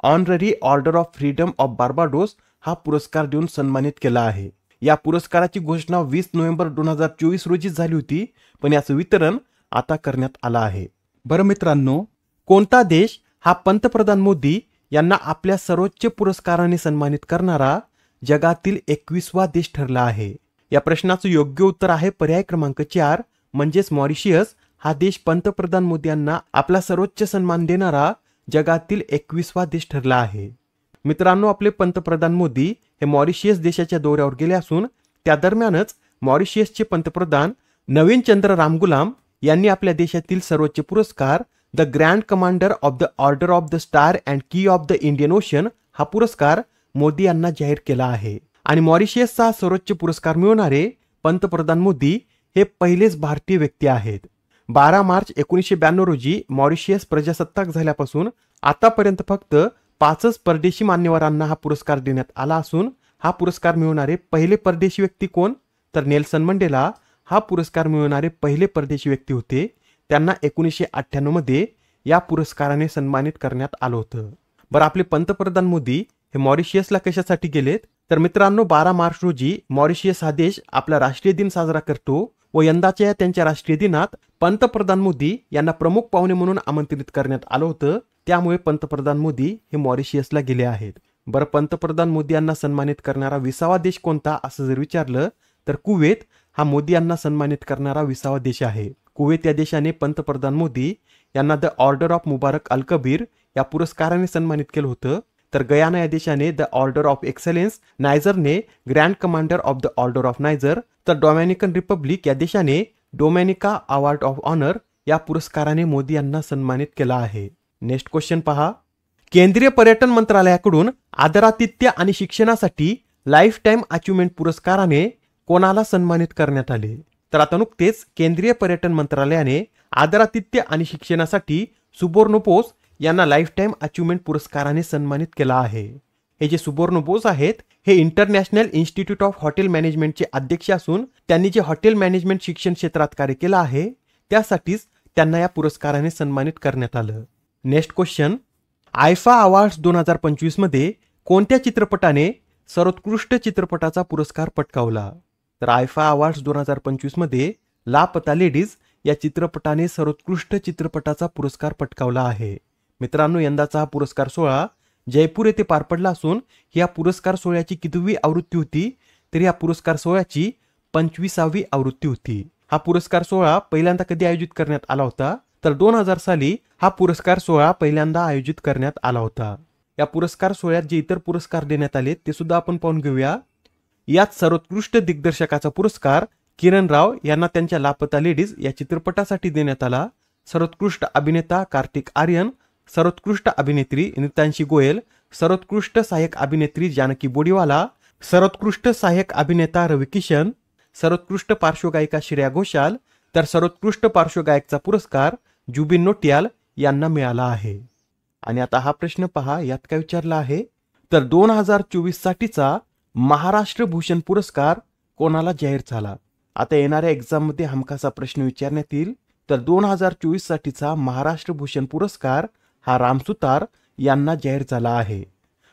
honorary order of freedom of Barbados हा पुरस्कार देऊन सन्मानित केला आहे. या पुरस्काराची घोषणा 20 नोव्हेंबर 2024 रोजी झाली होती, पण याचं वितरण आता करण्यात आलं आहे. बरं मित्रांनो, कोणता देश हा पंतप्रधान मोदी यांना आपल्या सर्वोच्च पुरस्काराने सन्मानित करणारा जगातील 21वा देश ठरला आहे? या प्रश्नाचं योग्य उत्तर आहे पर्याय क्रमांक 4 म्हणजेच मॉरिशियस हा देश पंतप्रधान मोदी यांना आपला सर्वोच्च सन्मान देणारा जगातील 21वा देश ठरला आहे. मित्रांनो, आपले पंतप्रधान मोदी हे मॉरिशियस देशाच्या दौऱ्यावर गेले असून त्या दरम्यानच मॉरिशियसचे पंतप्रधान नवीन चंद्र रामगुलाम यांनी आपल्या देशातील सर्वोच्च पुरस्कार the grand commander of the order of the star and की ऑफ द इंडियन ओशन हा पुरस्कार मोदी यांना जाहीर केला आहे. आणि मॉरिशियसचा सर्वोच्च पुरस्कार मिळवणारे पंतप्रधान मोदी हे पहिलेच भारतीय व्यक्ती आहेत. 12 मार्च 1992 रोजी मॉरिशियस प्रजासत्ताक झाल्यापासून आतापर्यंत फक्त 5च परदेशी मान्यवरांना हा पुरस्कार देण्यात आला असून हा पुरस्कार मिळवणारे पहिले परदेशी व्यक्ती कोण? तर नेल्सन मंडेला हा पुरस्कार मिळवणारे पहिले परदेशी व्यक्ती होते. त्यांना 1998 मध्ये या पुरस्काराने सन्मानित करण्यात आलं होतं. बरं, आपले पंतप्रधान मोदी हे मॉरिशियसला कशासाठी गेलेत? तर मित्रांनो, 12 मार्च रोजी मॉरिशियस हा देश आपला राष्ट्रीय दिन साजरा करतो व यंदाच्या त्यांच्या राष्ट्रीय दिनात पंतप्रधान मोदी यांना प्रमुख पाहुणे म्हणून आमंत्रित करण्यात आलं होतं. त्यामुळे पंतप्रधान मोदी हे मॉरिशियसला गेले आहेत. बरं, पंतप्रधान मोदी यांना सन्मानित करणारा 20वा देश कोणता असं जर विचारलं तर कुवेत हा मोदी यांना सन्मानित करणारा 20वा देश आहे. कुवेत या देशाने पंतप्रधान मोदी यांना the order of Mubarak al Kabeer या पुरस्काराने सन्मानित केलं होतं. तर गयाना या देशाने द ऑर्डर ऑफ एक्सलन्स, नायजरने grand commander of the order of Niger, तर डोमिनिकन रिपब्लिक या देशाने डोमेनिका अवॉर्ड ऑफ ऑनर या पुरस्काराने मोदी यांना सन्मानित केला आहे. नेक्स्ट क्वेश्चन पहा. केंद्रीय पर्यटन मंत्रालयाकडून आदरातिथ्य आणि शिक्षणासाठी लाईफ टाईम अचिव्हमेंट पुरस्काराने कोणाला सन्मानित करण्यात आले? तर आता नुकतेच केंद्रीय पर्यटन मंत्रालयाने आदरातिथ्य आणि शिक्षणासाठी सुबोर्णो बोस यांना लाईफ टाईम अचिव्हमेंट पुरस्काराने सन्मानित केला आहे. हे जे सुबोर्णो बोस आहेत हे इंटरनॅशनल इन्स्टिट्यूट ऑफ हॉटेल मॅनेजमेंटचे अध्यक्ष असून त्यांनी जे हॉटेल मॅनेजमेंट शिक्षण क्षेत्रात कार्य केलं आहे त्यासाठीच त्यांना या पुरस्काराने सन्मानित करण्यात आलं. Next question. आयफा अवॉर्ड्स 2025 मध्ये कोणत्या चित्रपटाने सर्वोत्कृष्ट चित्रपटाचा पुरस्कार पटकावला? तर आयफा अवॉर्ड्स 2025 मध्ये लापता लेडीज या चित्रपटाने सर्वोत्कृष्ट चित्रपटाचा पुरस्कार पटकावला आहे. मित्रांनो, यंदाचा हा पुरस्कार सोहळा जयपूर येथे पार पडला असून या पुरस्कार सोहळ्याची कितवी आवृत्ती होती? तर या पुरस्कार सोहळ्याची 25वी आवृत्ती होती. हा पुरस्कार सोहळा पहिल्यांदा कधी आयोजित करण्यात आला होता? तर 2000 साली हा पुरस्कार सोहळा पहिल्यांदा आयोजित करण्यात आला होता. या पुरस्कार सोहळ्यात जे इतर पुरस्कार देण्यात आले ते सुद्धा आपण पाहून घेऊया. यात सर्वोत्कृष्ट दिग्दर्शकाचा पुरस्कार किरण राव यांना त्यांच्या लापता लेडीज या चित्रपटासाठी देण्यात आला. सर्वोत्कृष्ट अभिनेता कार्तिक आर्यन, सर्वोत्कृष्ट अभिनेत्री नितांशी गोयल, सर्वोत्कृष्ट सहाय्यक अभिनेत्री जानकी बोडीवाला, सर्वोत्कृष्ट सहाय्यक अभिनेता रवी किशन, सर्वोत्कृष्ट पार्श्वगायिका श्रेया घोषाल, तर सर्वोत्कृष्ट पार्श्वगायकचा पुरस्कार जुबिन नोटियाल यांना मिळाला आहे. आणि आता हा प्रश्न पहा, यात काय विचारला आहे? तर 2024 साठीचा महाराष्ट्र भूषण पुरस्कार कोणाला जाहीर झाला? आता येणाऱ्या एक्झाम मध्ये हमखास प्रश्न विचारण्यात येईल. तर 2024 साठीचा महाराष्ट्र भूषण पुरस्कार हा राम सुतार यांना जाहीर झाला आहे.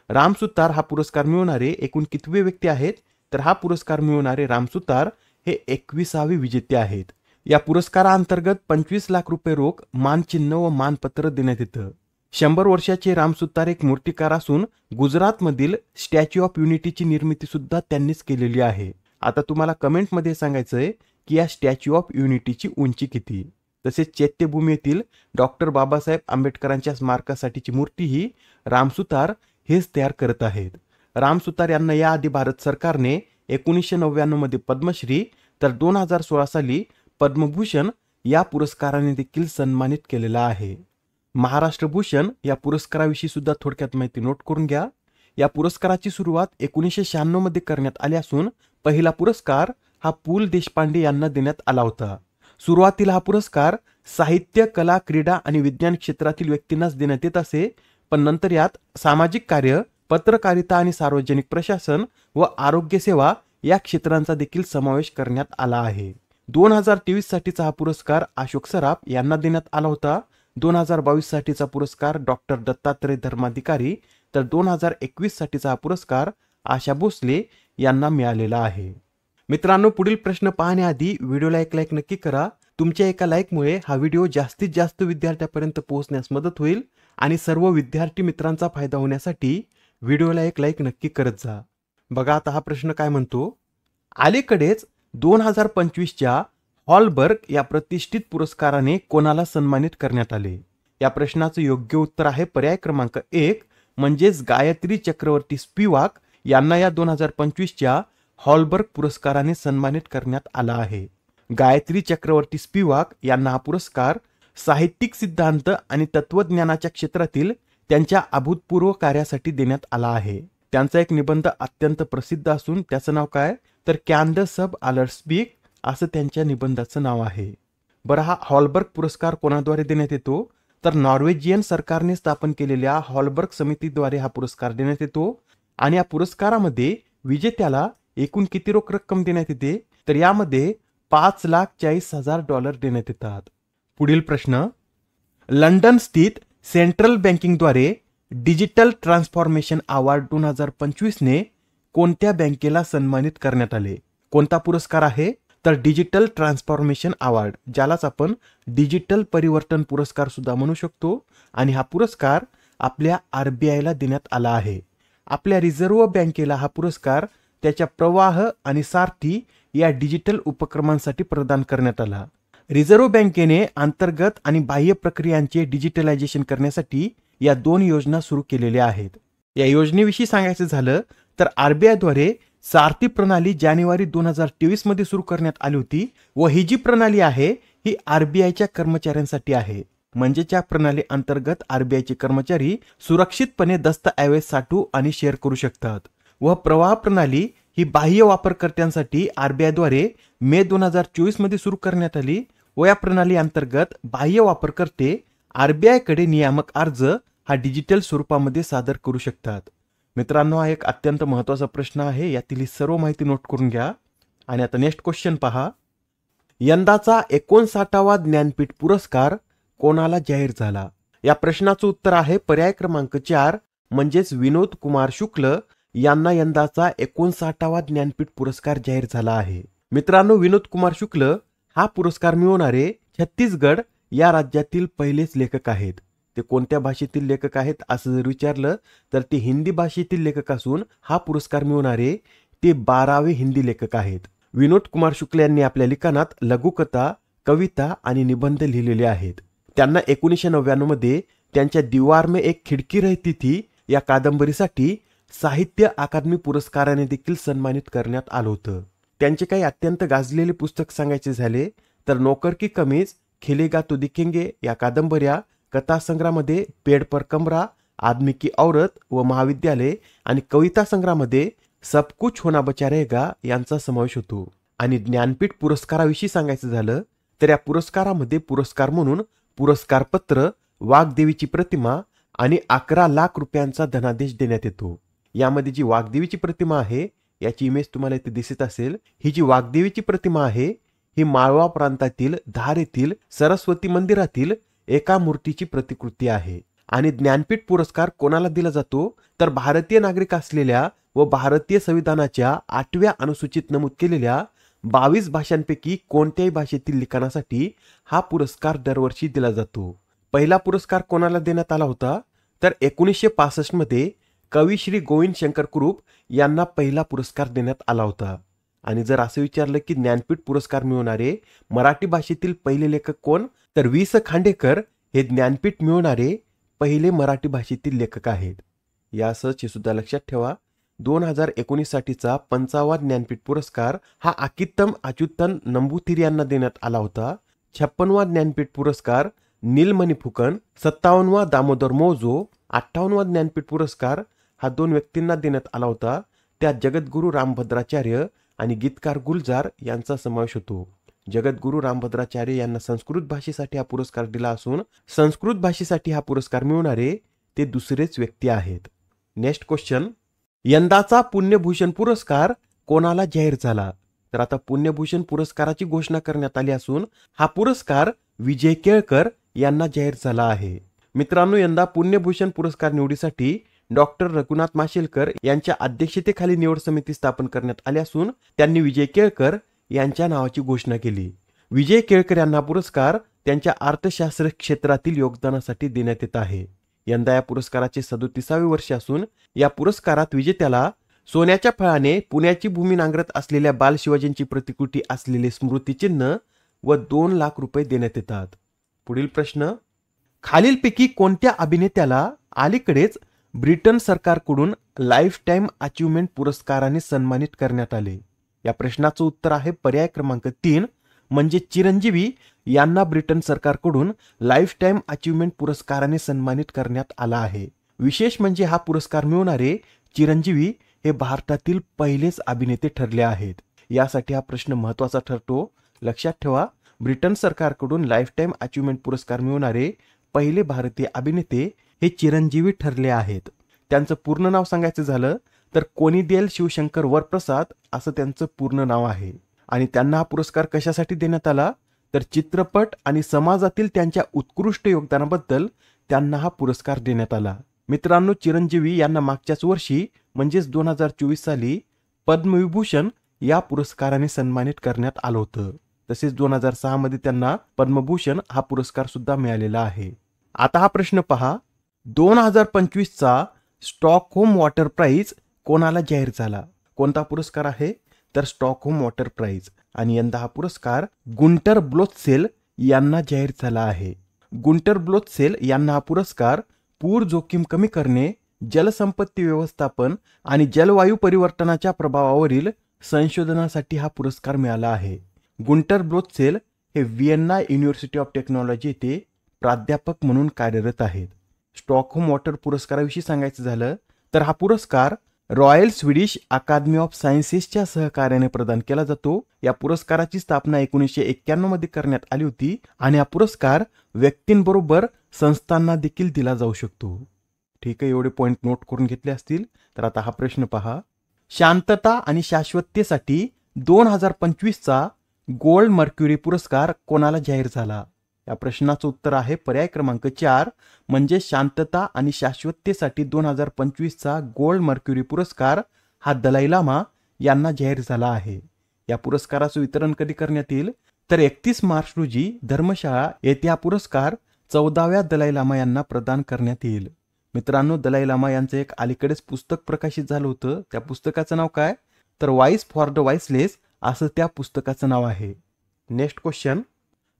राम सुतार हा पुरस्कार मिळवणारे एकूण कितवे व्यक्ती आहेत? तर हा पुरस्कार मिळवणारे राम सुतार हे 21वे विजेते आहेत. या पुरस्काराअंतर्गत 25 लाख रुपये रोख, मानचिन्ह व मानपत्र देण्यात येतं. 100 वर्षाचे राम सुतार एक मूर्तिकार असून गुजरातमधील स्टॅच्यू ऑफ युनिटीची निर्मिती सुद्धा त्यांनीच केलेली आहे. आता तुम्हाला कमेंटमध्ये सांगायचंय की या स्टॅच्यू ऑफ युनिटीची उंची किती? तसेच चैत्यभूमी येथील डॉक्टर बाबासाहेब आंबेडकरांच्या स्मारकासाठीची मूर्ती ही राम सुतार हेच तयार करत आहेत. राम सुतार यांना याआधी भारत सरकारने 1999 मध्ये पद्मश्री तर 2016 साली पद्मभूषण या पुरस्काराने देखील सन्मानित केलेला आहे. महाराष्ट्र भूषण या पुरस्काराविषयी सुद्धा थोडक्यात माहिती नोट करून घ्या. या पुरस्काराची सुरुवात 1996 मध्ये करण्यात आली असून पहिला पुरस्कार हा पु ल देशपांडे यांना देण्यात आला होता. सुरुवातीला हा पुरस्कार साहित्य, कला, क्रीडा आणि विज्ञान क्षेत्रातील व्यक्तींनाच देण्यात येत असे, पण नंतर यात सामाजिक कार्य, पत्रकारिता आणि सार्वजनिक प्रशासन व आरोग्य सेवा या क्षेत्रांचा देखील समावेश करण्यात आला आहे. 2023 साठीचा हा पुरस्कार अशोक सराफ यांना देण्यात आला होता. 2022 साठीचा पुरस्कार डॉक्टर दत्तात्रय धर्माधिकारी तर 2021 साठीचा हा पुरस्कार आशा भोसले यांना मिळालेला आहे. मित्रांनो, पुढील प्रश्न पाहण्याआधी व्हिडिओला एक लाईक नक्की करा. तुमच्या एका लाईकमुळे हा व्हिडिओ जास्तीत जास्त विद्यार्थ्यांपर्यंत पोहोचण्यास मदत होईल आणि सर्व विद्यार्थी मित्रांचा फायदा होण्यासाठी व्हिडिओला एक लाईक नक्की करत जा. बघा आता हा प्रश्न काय म्हणतो. अलीकडेच 2025च्या हॉलबर्ग या प्रतिष्ठित पुरस्काराने कोणाला सन्मानित करण्यात आले? या प्रश्नाचं योग्य उत्तर आहे पर्याय क्रमांक 1 म्हणजेच गायत्री चक्रवर्ती स्पिवाक यांना या 2025च्या हॉलबर्ग पुरस्काराने सन्मानित करण्यात आला आहे. गायत्री चक्रवर्ती स्पिवाक यांना हा पुरस्कार साहित्यिक सिद्धांत आणि तत्वज्ञानाच्या क्षेत्रातील त्यांच्या अभूतपूर्व कार्यासाठी देण्यात आला आहे. त्यांचा एक निबंध अत्यंत प्रसिद्ध असून त्याचं नाव काय? तर कॅन द सब आलर स्पीक असं त्यांच्या निबंधाचं नाव आहे. बरं, हा हॉलबर्ग पुरस्कार कोणाद्वारे देण्यात येतो? तर नॉर्वेजियन सरकारने स्थापन केलेल्या हॉलबर्ग समितीद्वारे हा पुरस्कार देण्यात येतो. आणि या पुरस्कारामध्ये विजेत्याला एकूण किती रोख रक्कम देण्यात येते? तर यामध्ये $5,40,000 देण्यात येतात. पुढील प्रश्न. लंडन स्थित सेंट्रल बँकिंगद्वारे डिजिटल ट्रान्सफॉर्मेशन अवॉर्ड 2025 ने कोणत्या बँकेला सन्मानित करण्यात आले? कोणता पुरस्कार आहे? तर डिजिटल ट्रान्सफॉर्मेशन अवॉर्ड, ज्यालाच आपण डिजिटल परिवर्तन पुरस्कार सुद्धा म्हणू शकतो. आणि हा पुरस्कार आपल्या आरबीआयला देण्यात आला आहे. आपल्या रिझर्व्ह बँकेला हा पुरस्कार त्याच्या प्रवाह आणि सारथी या डिजिटल उपक्रमांसाठी प्रदान करण्यात आला. रिझर्व्ह बँकेने अंतर्गत आणि बाह्य प्रक्रियांचे डिजिटलायझेशन करण्यासाठी या 2 योजना सुरू केलेल्या आहेत. या योजनेविषयी सांगायचं झालं तर आरबीआयद्वारे सारथी प्रणाली जानेवारी 2023 मध्ये सुरू करण्यात आली होती व ही जी प्रणाली आहे ही आरबीआयच्या कर्मचाऱ्यांसाठी आहे. म्हणजे त्या प्रणाली अंतर्गत आरबीआयचे कर्मचारी सुरक्षितपणे दस्तऐवज साठवू आणि शेअर करू शकतात. व प्रवाह प्रणाली ही बाह्य वापरकर्त्यांसाठी आरबीआयद्वारे मे 2024 मध्ये सुरू करण्यात आली व या प्रणाली अंतर्गत बाह्य वापरकर्ते आरबीआयकडे नियामक अर्ज हा डिजिटल स्वरूपामध्ये सादर करू शकतात. मित्रांनो, हा एक अत्यंत महत्त्वाचा प्रश्न आहे. यातील ही सर्व माहिती नोट करून घ्या. आणि आता नेक्स्ट क्वेश्चन पहा. यंदाचा 59वा ज्ञानपीठ पुरस्कार कोणाला जाहीर झाला? या प्रश्नाचं उत्तर आहे पर्याय क्रमांक 4 म्हणजेच विनोद कुमार शुक्ल यांना यंदाचा 59वा ज्ञानपीठ पुरस्कार जाहीर झाला आहे. मित्रांनो, विनोद कुमार शुक्ल हा पुरस्कार मिळवणारे छत्तीसगड या राज्यातील पहिलेच लेखक आहेत. ते कोणत्या भाषेतील लेखक आहेत असं जर विचारलं तर ते हिंदी भाषेतील लेखक असून हा पुरस्कार मिळवणारे ते 12वे हिंदी लेखक आहेत. विनोद कुमार शुक्ल यांनी आपल्या लिखाणात लघुकथा, कविता आणि निबंध लिहिलेले आहेत. त्यांना 1999 मध्ये त्यांच्या दीवार में एक खिडकी रहती थी या कादंबरीसाठी साहित्य अकादमी पुरस्काराने देखील सन्मानित करण्यात आलं होतं. त्यांचे काही अत्यंत गाजलेले पुस्तक सांगायचे झाले तर नौकर की कमीज, खिलेगा तो दिखेंगे या कादंबऱ्या, कथासंग्रहामध्ये पेड़ पर कमरा, आदमी की औरत व महाविद्यालय आणि कविता संग्रहामध्ये सब कुछ होना बचा रहेगा यांचा समावेश होतो. आणि ज्ञानपीठ पुरस्काराविषयी सांगायचं झालं तर या पुरस्कारामध्ये पुरस्कार म्हणून पुरस्कारपत्र, वाग्देवीची प्रतिमा आणि 11 लाख रुपयांचा धनादेश देण्यात येतो. यामध्ये जी वाग्देवीची प्रतिमा आहे याची इमेज तुम्हाला इथे दिसत असेल. ही जी वाग्देवीची प्रतिमा आहे ही माळवा प्रांतातील धार येथील सरस्वती मंदिरातील एका मूर्तीची प्रतिकृती आहे. आणि ज्ञानपीठ पुरस्कार कोणाला दिला जातो तर भारतीय नागरिक असलेल्या व भारतीय संविधानाच्या 8व्या अनुसूचित नमूद केलेल्या 22 भाषांपैकी कोणत्याही भाषेतील लिखाणासाठी हा पुरस्कार दरवर्षी दिला जातो. पहिला पुरस्कार कोणाला देण्यात आला होता तर 1965 मध्ये कवी श्री गोविंद शंकर कुरूप यांना पहिला पुरस्कार देण्यात आला होता. आणि जर असं विचारलं की ज्ञानपीठ पुरस्कार मिळवणारे मराठी भाषेतील पहिले लेखक कोण तर वि. स. खांडेकर हे ज्ञानपीठ मिळवणारे पहिले मराठी भाषेतील लेखक आहेत. यासह हे सुद्धा लक्षात ठेवा. 2019 साठीचा 5वा ज्ञानपीठ पुरस्कार हा अकित्तम अच्युतन नंबूथिरी यांना देण्यात आला होता. 56वा ज्ञानपीठ पुरस्कार नीलमणी फुकन, 57वा दामोदर मौजो, 58वा ज्ञानपीठ पुरस्कार हा 2 व्यक्तींना देण्यात आला होता. त्यात जगद्गुरू रामभद्राचार्य आणि गीतकार गुलजार यांचा समावेश होतो. जगद्गुरू रामभद्राचार्य यांना संस्कृत भाषेसाठी हा पुरस्कार दिला असून संस्कृत भाषेसाठी हा पुरस्कार मिळवणारे ते दुसरेच व्यक्ती आहेत. Next question. यंदाचा पुण्यभूषण पुरस्कार कोणाला जाहीर झाला? तर आता पुण्यभूषण पुरस्काराची घोषणा करण्यात आली असून हा पुरस्कार विजय केळकर यांना जाहीर झाला आहे. मित्रांनो, यंदा पुण्यभूषण पुरस्कार निवडीसाठी डॉक्टर रघुनाथ माशेलकर यांच्या अध्यक्षतेखाली निवड समिती स्थापन करण्यात आली असून त्यांनी विजय केळकर यांच्या नावाची घोषणा केली. विजय केळकर यांना पुरस्कार त्यांच्या अर्थशास्त्र क्षेत्रातील योगदानासाठी देण्यात येत आहे. यंदा या पुरस्काराचे 37वे वर्ष असून या पुरस्कारात विजेत्याला सोन्याच्या फळाने पुण्याची भूमी नांगरत असलेल्या बाल शिवाजींची प्रतिकृती असलेले स्मृतिचिन्ह व 2 लाख रुपये देण्यात येतात. पुढील प्रश्न. खालीलपैकी कोणत्या अभिनेत्याला अलीकडेच ब्रिटन सरकारकडून लाईफ टाईम अचीवमेंट पुरस्काराने सन्मानित करण्यात आले? या प्रश्नाचं उत्तर आहे पर्याय क्रमांक 3 म्हणजे चिरंजीवी यांना ब्रिटन सरकारकडून लाईफ टाईम अचीवमेंट पुरस्काराने सन्मानित करण्यात आला आहे. विशेष म्हणजे हा पुरस्कार मिळवणारे चिरंजीवी हे भारतातील पहिलेच अभिनेते ठरले आहेत. यासाठी हा प्रश्न महत्त्वाचा ठरतो. लक्षात ठेवा, ब्रिटन सरकारकडून लाईफ टाईम अचीवमेंट पुरस्कार मिळवणारे पहिले भारतीय अभिनेते हे चिरंजीवी ठरले आहेत. त्यांचं पूर्ण नाव सांगायचं झालं तर कोनिदेल शिवशंकर वरप्रसाद असं त्यांचं पूर्ण नाव आहे. आणि त्यांना हा पुरस्कार कशासाठी देण्यात आला तर चित्रपट आणि समाजातील त्यांच्या उत्कृष्ट योगदानाबद्दल त्यांना हा पुरस्कार देण्यात आला. मित्रांनो, चिरंजीवी यांना मागच्याच वर्षी म्हणजेच 2024 साली पद्मविभूषण या पुरस्काराने सन्मानित करण्यात आलं होतं. तसेच 2006 मध्ये त्यांना पद्मभूषण हा पुरस्कार सुद्धा मिळालेला आहे. आता हा प्रश्न पहा, 2025 चा स्टॉकहोम वॉटर प्राइज कोणाला जाहीर झाला? कोणता पुरस्कार आहे? तर स्टॉकहोम वॉटर प्राइज. आणि यंदा हा पुरस्कार गुंटर ब्लोत्सेल यांना जाहीर झाला आहे. गुंटर ब्लोत्सेल यांना हा पुरस्कार पूर जोखीम कमी करणे, जलसंपत्ती व्यवस्थापन आणि जलवायू परिवर्तनाच्या प्रभावावरील संशोधनासाठी हा पुरस्कार मिळाला आहे. गुंटर ब्लोत्सेल हे व्हिएन्ना युनिव्हर्सिटी ऑफ टेक्नॉलॉजी येथे प्राध्यापक म्हणून कार्यरत आहेत. स्टॉकहोम वॉटर पुरस्काराविषयी सांगायचं झालं तर हा पुरस्कार रॉयल स्वीडिश अकादमी ऑफ सायन्सेसच्या सहकार्याने प्रदान केला जातो. या पुरस्काराची स्थापना 1991 मध्ये करण्यात आली होती आणि हा पुरस्कार व्यक्तींबरोबर संस्थांना देखील दिला जाऊ शकतो. ठीक आहे, एवढे पॉइंट नोट करून घेतले असतील. तर आता हा प्रश्न पहा, शांतता आणि शाश्वततेसाठी 2025 चा गोल्ड मर्क्युरी पुरस्कार कोणाला जाहीर झाला? या प्रश्नाचं उत्तर आहे पर्याय क्रमांक 4 म्हणजे शांतता आणि शाश्वततेसाठी 2025 चा गोल्ड मर्क्युरी पुरस्कार हा दलाई लामा यांना जाहीर झाला आहे. या पुरस्काराचं वितरण कधी करण्यात येईल? तर 31 मार्च रोजी धर्मशाळा येथे हा पुरस्कार 14व्या दलाई लामा यांना प्रदान करण्यात येईल. मित्रांनो, दलाई लामा यांचं एक अलीकडेच पुस्तक प्रकाशित झालं होतं. त्या पुस्तकाचं नाव काय? तर व्हॉइस फॉर द व्हॉइसलेस असं त्या पुस्तकाचं नाव आहे. नेक्स्ट क्वेश्चन,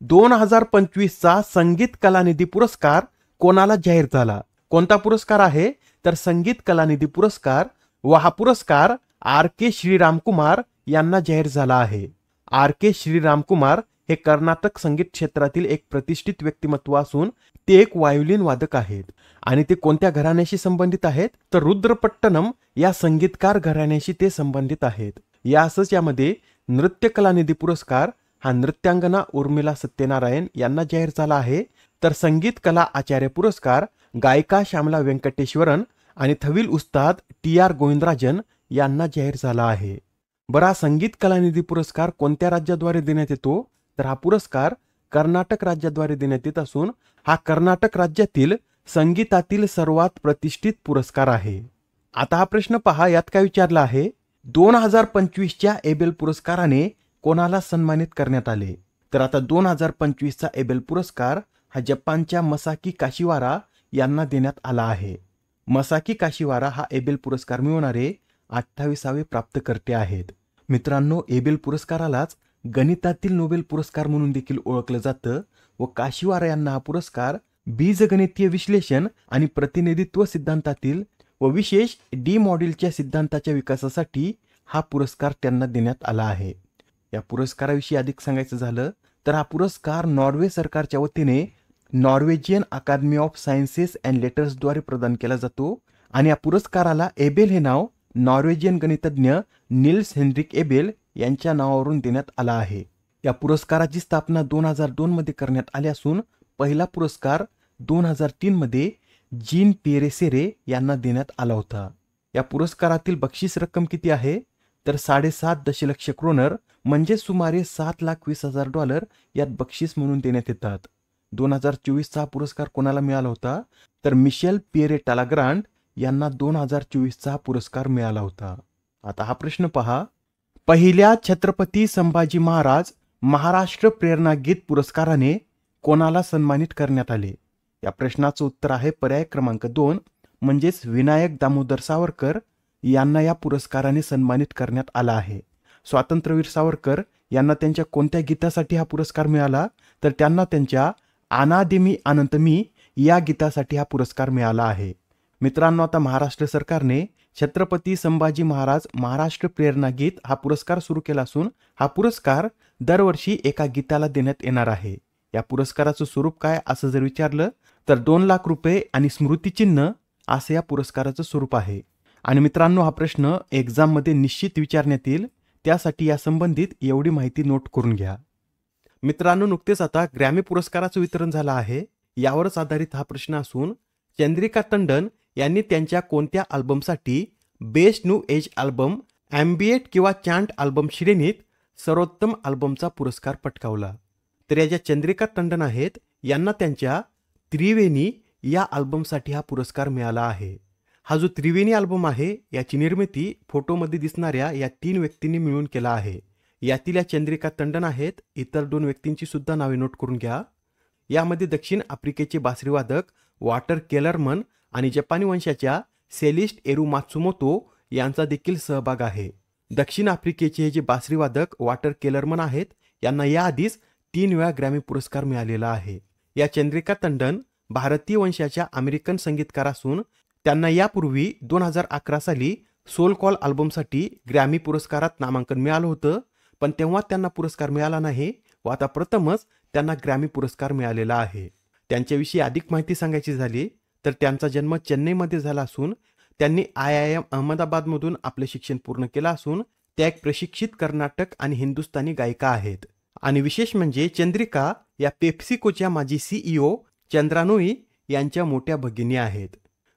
2025 चा संगीत कलानिधी पुरस्कार कोणाला जाहीर झाला? कोणता पुरस्कार आहे? तर संगीत कलानिधी पुरस्कार व हा पुरस्कार RK श्रीरामकुमार यांना जाहीर झाला आहे. RK श्रीरामकुमार हे कर्नाटक संगीत क्षेत्रातील एक प्रतिष्ठित व्यक्तिमत्व असून ते एक व्हायोलिन वादक आहेत. आणि ते कोणत्या घराण्याशी संबंधित आहेत? तर रुद्रपट्टनम या संगीतकार घराण्याशी ते संबंधित आहेत. यामध्ये नृत्य कलानिधी पुरस्कार हा नृत्यांगना उर्मिला सत्यनारायण यांना जाहीर झाला आहे. तर संगीत कला आचार्य पुरस्कार गायिका श्यामला व्यंकटेश्वरन आणि थविल उस्ताद TR गोविंदराजन यांना जाहीर झाला आहे. बरा, संगीत कलानिधी पुरस्कार कोणत्या राज्याद्वारे देण्यात येतो? तर हा पुरस्कार कर्नाटक राज्याद्वारे देण्यात येत असून हा कर्नाटक राज्यातील संगीतातील सर्वात प्रतिष्ठित पुरस्कार आहे. आता हा प्रश्न पहा, यात काय विचारला आहे, 2025 च्या एबेल पुरस्काराने कोणाला सन्मानित करण्यात आले? तर आता 2025 चा एबेल पुरस्कार हा जपानच्या मसाकी काशिवारा यांना देण्यात आला आहे. मसाकी काशिवारा हा एबेल पुरस्कार मिळवणारे 28वे प्राप्तकर्ते आहेत. मित्रांनो, एबेल पुरस्कारालाच गणितातील नोबेल पुरस्कार म्हणून देखील ओळखलं जातं व काशिवारा यांना हा पुरस्कार बीजगणितीय विश्लेषण आणि प्रतिनिधित्व सिद्धांतातील व विशेष डी मॉड्यूलच्या सिद्धांताच्या विकासासाठी हा पुरस्कार त्यांना देण्यात आला आहे. या पुरस्काराविषयी अधिक सांगायचं झालं तर हा पुरस्कार नॉर्वे सरकारच्या वतीने Norwegian academy of sciences and लेटर्सद्वारे प्रदान केला जातो आणि या पुरस्काराला एबेल हे नाव नॉर्वेजियन गणितज्ञ निल्स हेनरिक एबेल यांच्या नावावरून देण्यात आला आहे. या पुरस्काराची स्थापना 2002 मध्ये करण्यात आली असून पहिला पुरस्कार 2003 मध्ये जीन पिएरे सेरे यांना देण्यात आला होता. या पुरस्कारातील बक्षीस रक्कम किती आहे? तर 7.5 दशलक्ष क्रोनर म्हणजे सुमारे $7,20,000 यात बक्षीस म्हणून देण्यात येतात. 2024 चा पुरस्कार कोणाला मिळाला होता? तर मिशेल पिएरे टालाग्रांड यांना 2024 चा पुरस्कार मिळाला होता. आता हा प्रश्न पहा, पहिल्या छत्रपती संभाजी महाराज महाराष्ट्र प्रेरणा गीत पुरस्काराने कोणाला सन्मानित करण्यात आले? या प्रश्नाचं उत्तर आहे पर्याय क्रमांक 2 म्हणजेच विनायक दामोदर सावरकर यांना या पुरस्काराने सन्मानित करण्यात आला आहे. स्वातंत्र्यवीर सावरकर यांना त्यांच्या कोणत्या गीतासाठी हा पुरस्कार मिळाला? तर त्यांना त्यांच्या अनादिमी अनंतमी या गीतासाठी हा पुरस्कार मिळाला आहे. मित्रांनो, आता महाराष्ट्र सरकारने छत्रपती संभाजी महाराज महाराष्ट्र प्रेरणा गीत हा पुरस्कार सुरू केला असून हा पुरस्कार दरवर्षी एका गीताला देण्यात येणार आहे. या पुरस्काराचं स्वरूप काय असं जर विचारलं तर 2 लाख रुपये आणि स्मृतिचिन्ह असं या पुरस्काराचं स्वरूप आहे. आणि मित्रांनो, हा प्रश्न एक्झाम मध्ये निश्चित विचारण्यात येईल, त्यासाठी या संबंधित एवढी माहिती नोट करून घ्या. मित्रांनो, नुकतेच आता ग्रॅमी पुरस्काराचं वितरण झालं आहे. यावरच आधारित हा प्रश्न असून चंद्रिका टंडन यांनी त्यांच्या कोणत्या अल्बमसाठी बेस्ट न्यू एज अल्बम, ॲम्बिएट किंवा चॅन्ट अल्बम श्रेणीत सर्वोत्तम अल्बमचा पुरस्कार पटकावला? तर या ज्या चंद्रिका टंडन आहेत यांना त्यांच्या त्रिवेणी या अल्बमसाठी हा पुरस्कार मिळाला आहे. हा जो त्रिवेणी अल्बम आहे याची निर्मिती फोटोमध्ये दिसणाऱ्या या 3 व्यक्तींनी मिळून केला आहे. यातील या चंद्रिका टंडन आहेत. इतर 2 व्यक्तींची सुद्धा नावे नोट करून घ्या. यामध्ये दक्षिण आफ्रिकेचे बासरीवादक वॉटर केलरमन आणि जपानी वंशाच्या सेलिस्ट एरू मात्सुमोतो यांचा देखील सहभाग आहे. दक्षिण आफ्रिकेचे हे जे बासरीवादक वॉटर केलरमन आहेत यांना याआधीच 3 वेळा ग्रॅमी पुरस्कार मिळालेला आहे. या चंद्रिका टंडन भारतीय वंशाच्या अमेरिकन संगीतकार असून त्यांना यापूर्वी 2011 साली सोल कॉल अल्बमसाठी ग्रॅमी पुरस्कारात नामांकन मिळालं होतं, पण तेव्हा त्यांना पुरस्कार मिळाला नाही व आता प्रथमच त्यांना ग्रॅमी पुरस्कार मिळालेला आहे. त्यांच्याविषयी अधिक माहिती सांगायची झाली तर त्यांचा जन्म चेन्नईमध्ये झाला असून त्यांनी IIM अहमदाबादमधून आपले शिक्षण पूर्ण केलं असून त्या एक प्रशिक्षित कर्नाटक आणि हिंदुस्थानी गायिका आहेत. आणि विशेष म्हणजे चंद्रिका या पेप्सिकोच्या माजी CEO चंद्रानोई यांच्या मोठ्या भगिनी आहेत.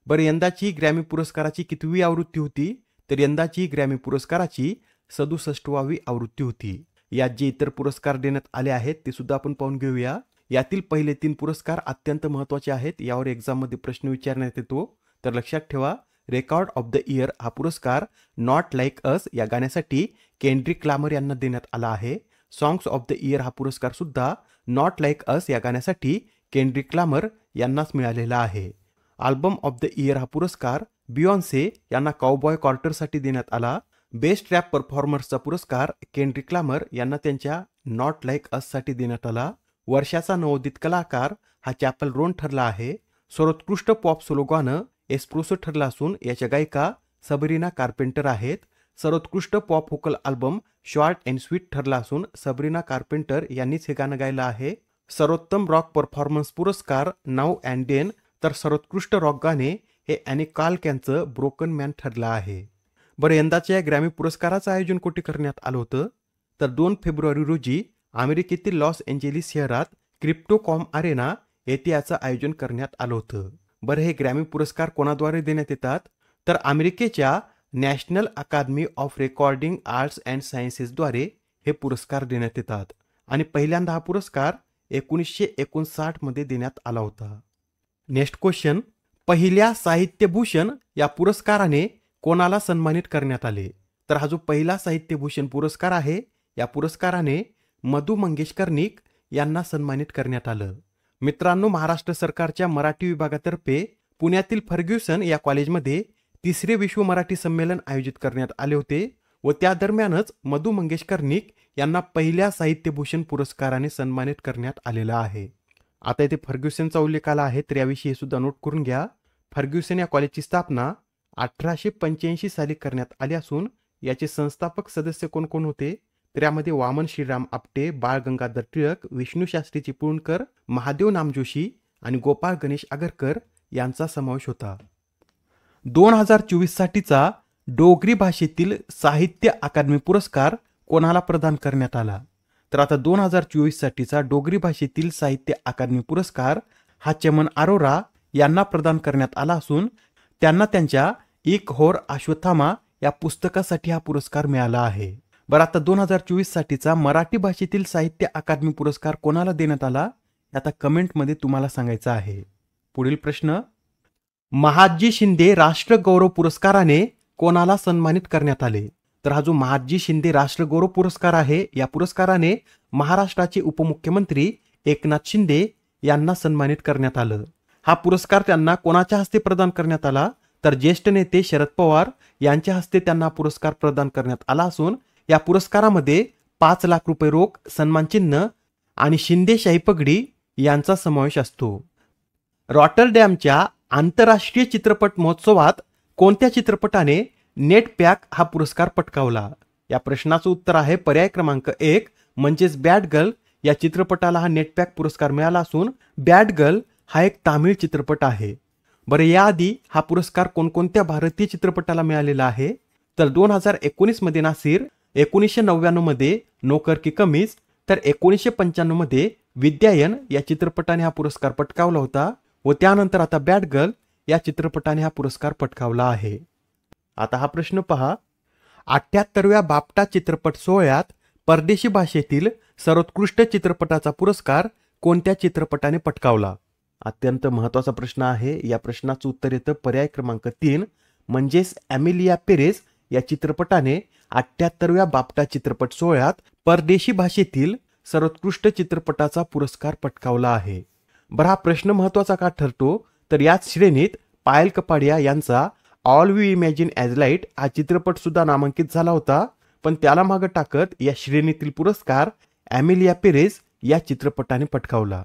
बरं, यंदाची ग्रॅमी पुरस्काराची कितवी आवृत्ती होती? तर यंदाची ग्रॅमी पुरस्काराची 67वी आवृत्ती होती. यात जे इतर पुरस्कार देण्यात आले आहेत ते सुद्धा आपण पाहून घेऊया. यातील पहिले 3 पुरस्कार अत्यंत महत्त्वाचे आहेत. यावर एक्झाममध्ये प्रश्न विचारण्यात येतो. तर लक्षात ठेवा, रेकॉर्ड ऑफ द इयर हा पुरस्कार नॉट लाईक अस या गाण्यासाठी केंड्रिक लामर यांना देण्यात आला आहे. सॉंग्स ऑफ द इयर हा पुरस्कार सुद्धा नॉट लाईक अस या गाण्यासाठी केंड्रिक लामर यांनाच मिळालेला आहे. अल्बम ऑफ द इयर हा पुरस्कार बियॉन्से यांना काउबॉय कॉर्टरसाठी देण्यात आला. बेस्ट रॅप परफॉर्मर्सचा पुरस्कार केंड्रिक लामर यांना त्यांच्या नॉट लाईक अससाठी देण्यात आला. वर्षाचा नवोदित कलाकार हा चॅपल रोन ठरला आहे. सर्वोत्कृष्ट पॉप सोलो गाणं एस्प्रेसो ठरला असून याच्या गायिका सबरीना कार्पेंटर आहेत. सर्वोत्कृष्ट pop vocal album short and sweet ठरला असून सबरीना कार्पेंटर यांनीच हे गाणं गायलं आहे. सर्वोत्तम रॉक परफॉर्मन्स पुरस्कार नाऊ अँड देन, तर सर्वोत्कृष्ट रॉक गाणे हे ॲनी कार्क यांचं ब्रोकन मॅन ठरलं आहे. बरं, यंदाच्या या ग्रॅमी पुरस्काराचं आयोजन कुठे करण्यात आलं होतं? तर 2 फेब्रुवारी रोजी अमेरिकेतील लॉस एंजेलिस शहरात क्रिप्टोकॉम अरेना येथे याचं आयोजन करण्यात आलं होतं. बरं, हे ग्रॅमी पुरस्कार कोणाद्वारे देण्यात येतात? तर अमेरिकेच्या national academy of recording arts and सायन्सेसद्वारे हे पुरस्कार देण्यात येतात. आणि पहिल्यांदा हा पुरस्कार 1959 मध्ये देण्यात आला होता. नेक्स्ट क्वेश्चन, पहिल्या साहित्यभूषण या पुरस्काराने कोणाला सन्मानित करण्यात आले? तर हा जो पहिला साहित्यभूषण पुरस्कार आहे या पुरस्काराने मधु मंगेश कर्णिक यांना सन्मानित करण्यात आलं. मित्रांनो, महाराष्ट्र सरकारच्या मराठी विभागातर्फे पुण्यातील फर्ग्युसन या कॉलेजमध्ये 3रे विश्व मराठी संमेलन आयोजित करण्यात आले होते व त्या दरम्यानच मधु मंगेश कर्णिक यांना पहिल्या साहित्यभूषण पुरस्काराने सन्मानित करण्यात आलेला आहे. आता इथे फर्ग्युसनचा उल्लेख आला आहे तर याविषयी सुद्धा नोट करून घ्या. फर्ग्युसन या कॉलेजची स्थापना 1885 साली करण्यात आली असून याचे संस्थापक सदस्य कोण कोण होते? तर यामध्ये वामन श्रीराम आपटे, बाळ गंगाधर टिळक, विष्णू शास्त्री चिपळूणकर, महादेव नामजोशी आणि गोपाळ गणेश आगरकर यांचा समावेश होता. 2024 साठीचा डोगरी भाषेतील साहित्य अकादमी पुरस्कार कोणाला प्रदान करण्यात आला? तर आता 2024 साठीचा डोगरी भाषेतील साहित्य अकादमी पुरस्कार हा चमन अरोरा यांना प्रदान करण्यात आला असून त्यांना त्यांच्या एक होर अश्वत्थामा या पुस्तकासाठी हा पुरस्कार मिळाला आहे. बरं, आता 2024 साठीचा मराठी भाषेतील साहित्य अकादमी पुरस्कार कोणाला देण्यात आला? आता कमेंटमध्ये तुम्हाला सांगायचं आहे. पुढील प्रश्न, महादजी शिंदे राष्ट्रगौरव पुरस्काराने कोणाला सन्मानित करण्यात आले? तर हा जो महादजी शिंदे राष्ट्रगौरव पुरस्कार आहे या पुरस्काराने महाराष्ट्राचे उपमुख्यमंत्री एकनाथ शिंदे यांना सन्मानित करण्यात आलं. हा पुरस्कार त्यांना कोणाच्या हस्ते प्रदान करण्यात आला? तर ज्येष्ठ नेते शरद पवार यांच्या हस्ते त्यांना पुरस्कार प्रदान करण्यात आला असून या पुरस्कारामध्ये 5 लाख रुपये रोख, सन्मानचिन्ह आणि शिंदेशाही पगडी यांचा समावेश असतो. रॉटरडॅमच्या आंतरराष्ट्रीय चित्रपट महोत्सवात कोणत्या चित्रपटाने नेटपॅक हा पुरस्कार पटकावला? या प्रश्नाचं उत्तर आहे पर्याय क्रमांक 1 म्हणजेच बॅड गर्ल या चित्रपटाला हा नेटपॅक पुरस्कार मिळाला असून बॅड गर्ल हा एक तामिळ चित्रपट आहे. बरं, याआधी हा पुरस्कार कोणकोणत्या भारतीय चित्रपटाला मिळालेला आहे? तर 2019 मध्ये नासिर, 1999 मध्ये नोकर की कमीज, तर 1995 मध्ये विद्यायन या चित्रपटाने हा पुरस्कार पटकावला होता व त्यानंतर आता बॅड गर्ल या चित्रपटाने हा पुरस्कार पटकावला आहे. आता हा प्रश्न पहा, 78व्या बाफ्टा चित्रपट सोहळ्यात परदेशी भाषेतील सर्वोत्कृष्ट चित्रपटाचा पुरस्कार कोणत्या चित्रपटाने पटकावला? अत्यंत महत्त्वाचा प्रश्न आहे. या प्रश्नाचं उत्तर येतं पर्याय क्रमांक 3 म्हणजेच एमिलिया पेरेस या चित्रपटाने 78व्या बाफ्टा चित्रपट सोहळ्यात परदेशी भाषेतील सर्वोत्कृष्ट चित्रपटाचा पुरस्कार पटकावला आहे. बरं, हा प्रश्न महत्त्वाचा का ठरतो तर याच श्रेणीत पायल कपाडिया यांचा all we imagine as light हा चित्रपट सुद्धा नामांकित झाला होता, पण त्याला मागं टाकत या श्रेणीतील पुरस्कार एमिलिया पेरेस या चित्रपटाने पटकावला.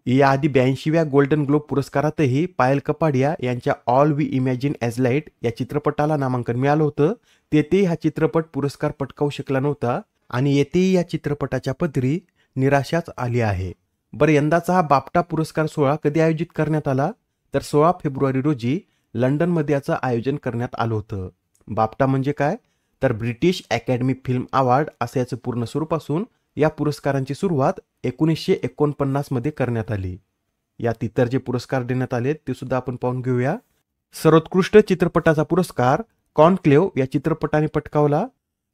याआधी 82व्या गोल्डन ग्लोब पुरस्कारातही पायल कपाडिया यांच्या all we imagine as light या चित्रपटाला नामांकन मिळालं होतं. तेथेही हा चित्रपट पुरस्कार पटकावू शकला नव्हता आणि येथेही या चित्रपटाच्या पदरी निराशाच आली आहे. बरं, यंदाचा हा बाफ्टा पुरस्कार सोहळा कधी आयोजित करण्यात आला तर 16 फेब्रुवारी रोजी लंडनमध्ये याचं आयोजन करण्यात आलं होतं. बाफ्टा म्हणजे काय तर ब्रिटिश अकॅडमी फिल्म अवॉर्ड असं याचं पूर्ण स्वरूप असून या पुरस्कारांची सुरुवात 1949 मध्ये करण्यात आली. यात इतर जे पुरस्कार देण्यात आले ते सुद्धा आपण पाहून घेऊया. सर्वोत्कृष्ट चित्रपटाचा पुरस्कार कॉन्क्लेव्ह या चित्रपटाने पटकावला.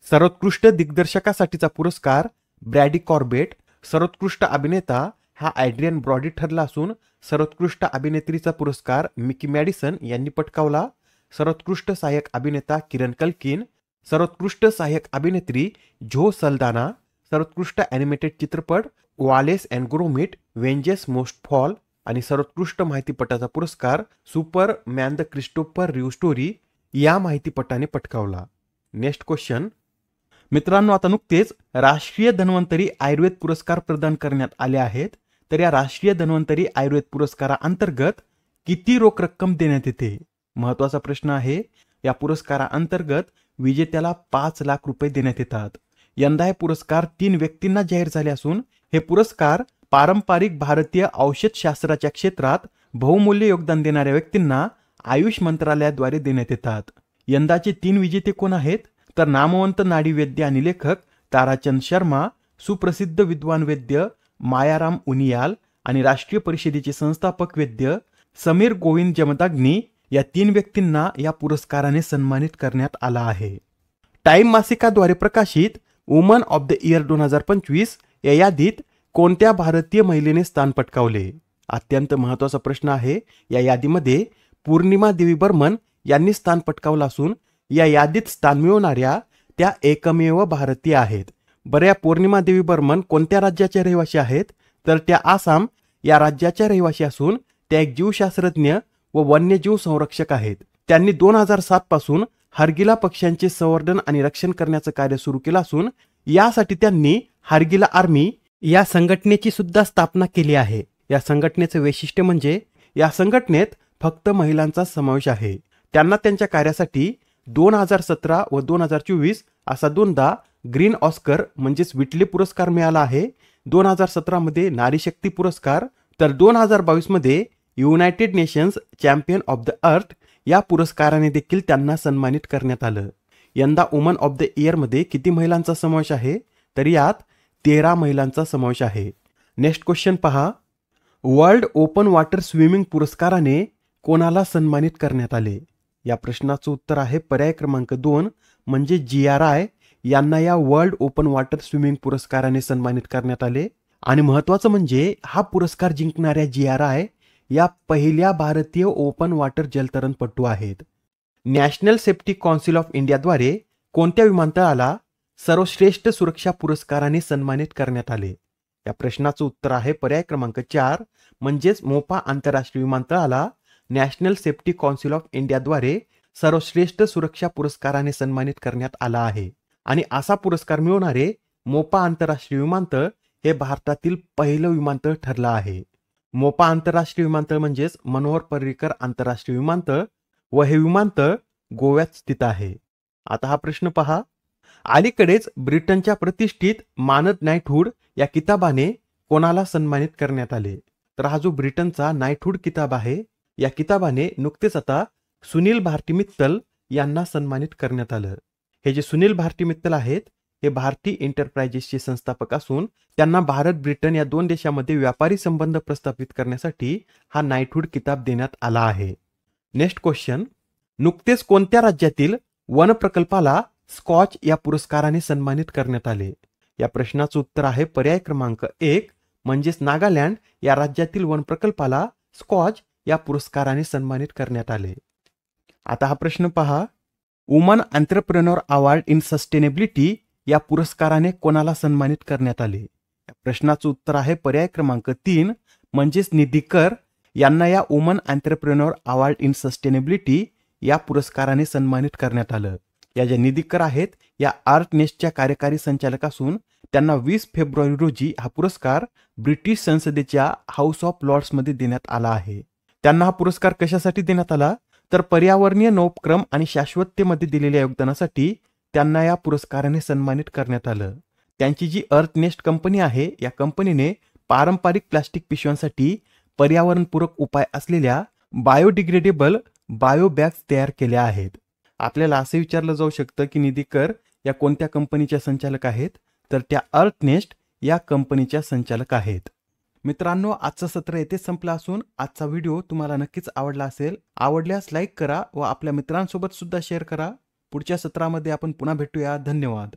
सर्वोत्कृष्ट दिग्दर्शकासाठीचा पुरस्कार ब्रॅडी कॉर्बेट. सर्वोत्कृष्ट अभिनेता हा ॲड्रियन ब्रॉडी ठरला असून सर्वोत्कृष्ट अभिनेत्रीचा पुरस्कार मिकी मॅडिसन यांनी पटकावला. सर्वोत्कृष्ट सहाय्यक अभिनेता किरण कल्किन. सर्वोत्कृष्ट सहाय्यक अभिनेत्री झो सल्दाना. सर्वोत्कृष्ट ॲनिमेटेड चित्रपट Wallace and Gromit vengeance most fowl आणि सर्वोत्कृष्ट माहितीपटाचा पुरस्कार Superman the Christopher Reeve story या माहितीपटाने पटकावला. नेक्स्ट क्वेश्चन मित्रांनो, आता नुकतेच राष्ट्रीय धन्वंतरी आयुर्वेद पुरस्कार प्रदान करण्यात आले आहेत. तर या राष्ट्रीय धन्वंतरी आयुर्वेद पुरस्काराअंतर्गत किती रोख रक्कम देण्यात येते? महत्त्वाचा प्रश्न आहे. या पुरस्काराअंतर्गत विजेत्याला 5 लाख रुपये देण्यात येतात. यंदा हे पुरस्कार 3 व्यक्तींना जाहीर झाले असून हे पुरस्कार पारंपरिक भारतीय औषधशास्त्राच्या क्षेत्रात बहुमूल्य योगदान देणाऱ्या व्यक्तींना आयुष मंत्रालयाद्वारे देण्यात येतात. यंदाचे 3 विजेते कोण आहेत तर नामवंत नाडी वैद्य आणि लेखक ताराचंद शर्मा, सुप्रसिद्ध विद्वान वैद्य मायाराम उनियाल आणि राष्ट्रीय परिषदेचे संस्थापक वैद्य समीर गोविंद जमदाग्नी या 3 व्यक्तींना या पुरस्काराने सन्मानित करण्यात आला आहे. टाइम मासिकाद्वारे प्रकाशित वुमन ऑफ द इयर 2025 या यादीत कोणत्या भारतीय महिलेने स्थान पटकावले? अत्यंत महत्त्वाचा प्रश्न आहे. या यादीमध्ये पूर्णिमा देवी बर्मन यांनी स्थान पटकावलं असून या यादीत स्थान मिळवणाऱ्या त्या एकमेव भारतीय आहेत. बरं, या पौर्णिमा देवी बर्मन कोणत्या राज्याच्या रहिवासी आहेत तर त्या आसाम या राज्याच्या रहिवासी असून त्या एक जीवशास्त्रज्ञ व वन्यजीव संरक्षक आहेत. त्यांनी 2007 पासून हरगिला पक्ष्यांचे संवर्धन आणि रक्षण करण्याचं कार्य सुरू केलं असून यासाठी त्यांनी हरगिला आर्मी या संघटनेची सुद्धा स्थापना केली आहे. या संघटनेचं वैशिष्ट्य म्हणजे या संघटनेत फक्त महिलांचा समावेश आहे. त्यांना त्यांच्या कार्यासाठी 2017 व 2024 असा 2दा ग्रीन ऑस्कर म्हणजेच विटले पुरस्कार मिळाला आहे. 2017 मध्ये नारी शक्ती पुरस्कार तर 2022 मध्ये United nations champion of the earth या पुरस्काराने देखील त्यांना सन्मानित करण्यात आलं. यंदा वुमन ऑफ द इयर मध्ये किती महिलांचा समावेश आहे तर यात 13 महिलांचा समावेश आहे. नेक्स्ट क्वेश्चन पहा. वर्ल्ड ओपन वॉटर स्विमिंग पुरस्काराने कोणाला सन्मानित करण्यात आले? या प्रश्नाचं उत्तर आहे पर्याय क्रमांक 2 म्हणजे GRI यांना या वर्ल्ड ओपन वॉटर स्विमिंग पुरस्काराने सन्मानित करण्यात आले. आणि महत्त्वाचं म्हणजे हा पुरस्कार जिंकणाऱ्या GRI या पहिल्या भारतीय ओपन वॉटर जलतरणपटू आहेत. नॅशनल सेफ्टी काउन्सिल ऑफ इंडियाद्वारे कोणत्या विमानतळाला सर्वश्रेष्ठ सुरक्षा पुरस्काराने सन्मानित करण्यात आले? या प्रश्नाचं उत्तर आहे पर्याय क्रमांक 4 म्हणजेच मोपा आंतरराष्ट्रीय विमानतळाला नॅशनल सेफ्टी काउन्सिल ऑफ इंडियाद्वारे सर्वश्रेष्ठ सुरक्षा पुरस्काराने सन्मानित करण्यात आला आहे. आणि असा पुरस्कार मिळवणारे मोपा आंतरराष्ट्रीय विमानतळ हे भारतातील पहिलं विमानतळ ठरलं आहे. मोपा आंतरराष्ट्रीय विमानतळ म्हणजेच मनोहर पर्रिकर आंतरराष्ट्रीय विमानतळ व हे विमानतळ गोव्यात स्थित आहे. आता हा प्रश्न पहा. अलीकडेच ब्रिटनच्या प्रतिष्ठित मानद नाईटहूड या किताबाने कोणाला सन्मानित करण्यात आले? तर हा जो ब्रिटनचा नाईटहूड किताब आहे या किताबाने नुकतेच आता सुनील भारती मित्तल यांना सन्मानित करण्यात आलं. हे जे सुनील भारती मित्तल आहेत हे भारती एंटरप्राइजेसचे संस्थापक असून त्यांना भारत ब्रिटन या 2 देशांमध्ये व्यापारी संबंध प्रस्थापित करण्यासाठी हा नाईटहूड किताब देण्यात आला आहे. Next question. नुकतेच कोणत्या राज्यातील वन प्रकल्पाला स्कॉच या पुरस्काराने सन्मानित करण्यात आले? या प्रश्नाचं उत्तर आहे पर्याय क्रमांक 1 म्हणजेच नागालँड या राज्यातील वन प्रकल्पाला स्कॉच या पुरस्काराने सन्मानित करण्यात आले. आता हा प्रश्न पहा, woman entrepreneur award in sustainability या पुरस्काराने कोणाला सन्मानित करण्यात आले? या प्रश्नाचं उत्तर आहे पर्याय क्रमांक 3 म्हणजेच निधी कर यांना या woman entrepreneur award in sustainability या पुरस्काराने सन्मानित करण्यात आलं. या ज्या निधी कर आहेत या आर्टनेस्टच्या कार्यकारी संचालक असून त्यांना 20 फेब्रुवारी रोजी हा पुरस्कार ब्रिटिश संसदेच्या हाऊस ऑफ लॉर्ड्समध्ये देण्यात आला आहे. त्यांना हा पुरस्कार कशासाठी देण्यात आला तर पर्यावरणीय नवोपक्रम आणि शाश्वततेमध्ये दिलेल्या योगदानासाठी त्यांना या पुरस्काराने सन्मानित करण्यात आलं. त्यांची जी अर्थनेस्ट कंपनी आहे या कंपनीने पारंपरिक प्लास्टिक पिशव्यांसाठी पर्यावरणपूरक उपाय असलेल्या बायोडिग्रेडेबल बायोबॅग्स तयार केल्या आहेत. आपल्याला असे विचारलं जाऊ शकतं की निधी कर या कोणत्या कंपनीच्या संचालक आहेत तर त्या अर्थनेस्ट या कंपनीच्या संचालक आहेत. मित्रांनो, आजचं सत्र येथे संपलं असून आजचा व्हिडिओ तुम्हाला नक्कीच आवडला असेल. आवडल्यास लाईक करा व आपल्या मित्रांसोबत सुद्धा शेअर करा. पुढच्या सत्रामध्ये आपण पुन्हा भेटूया. धन्यवाद.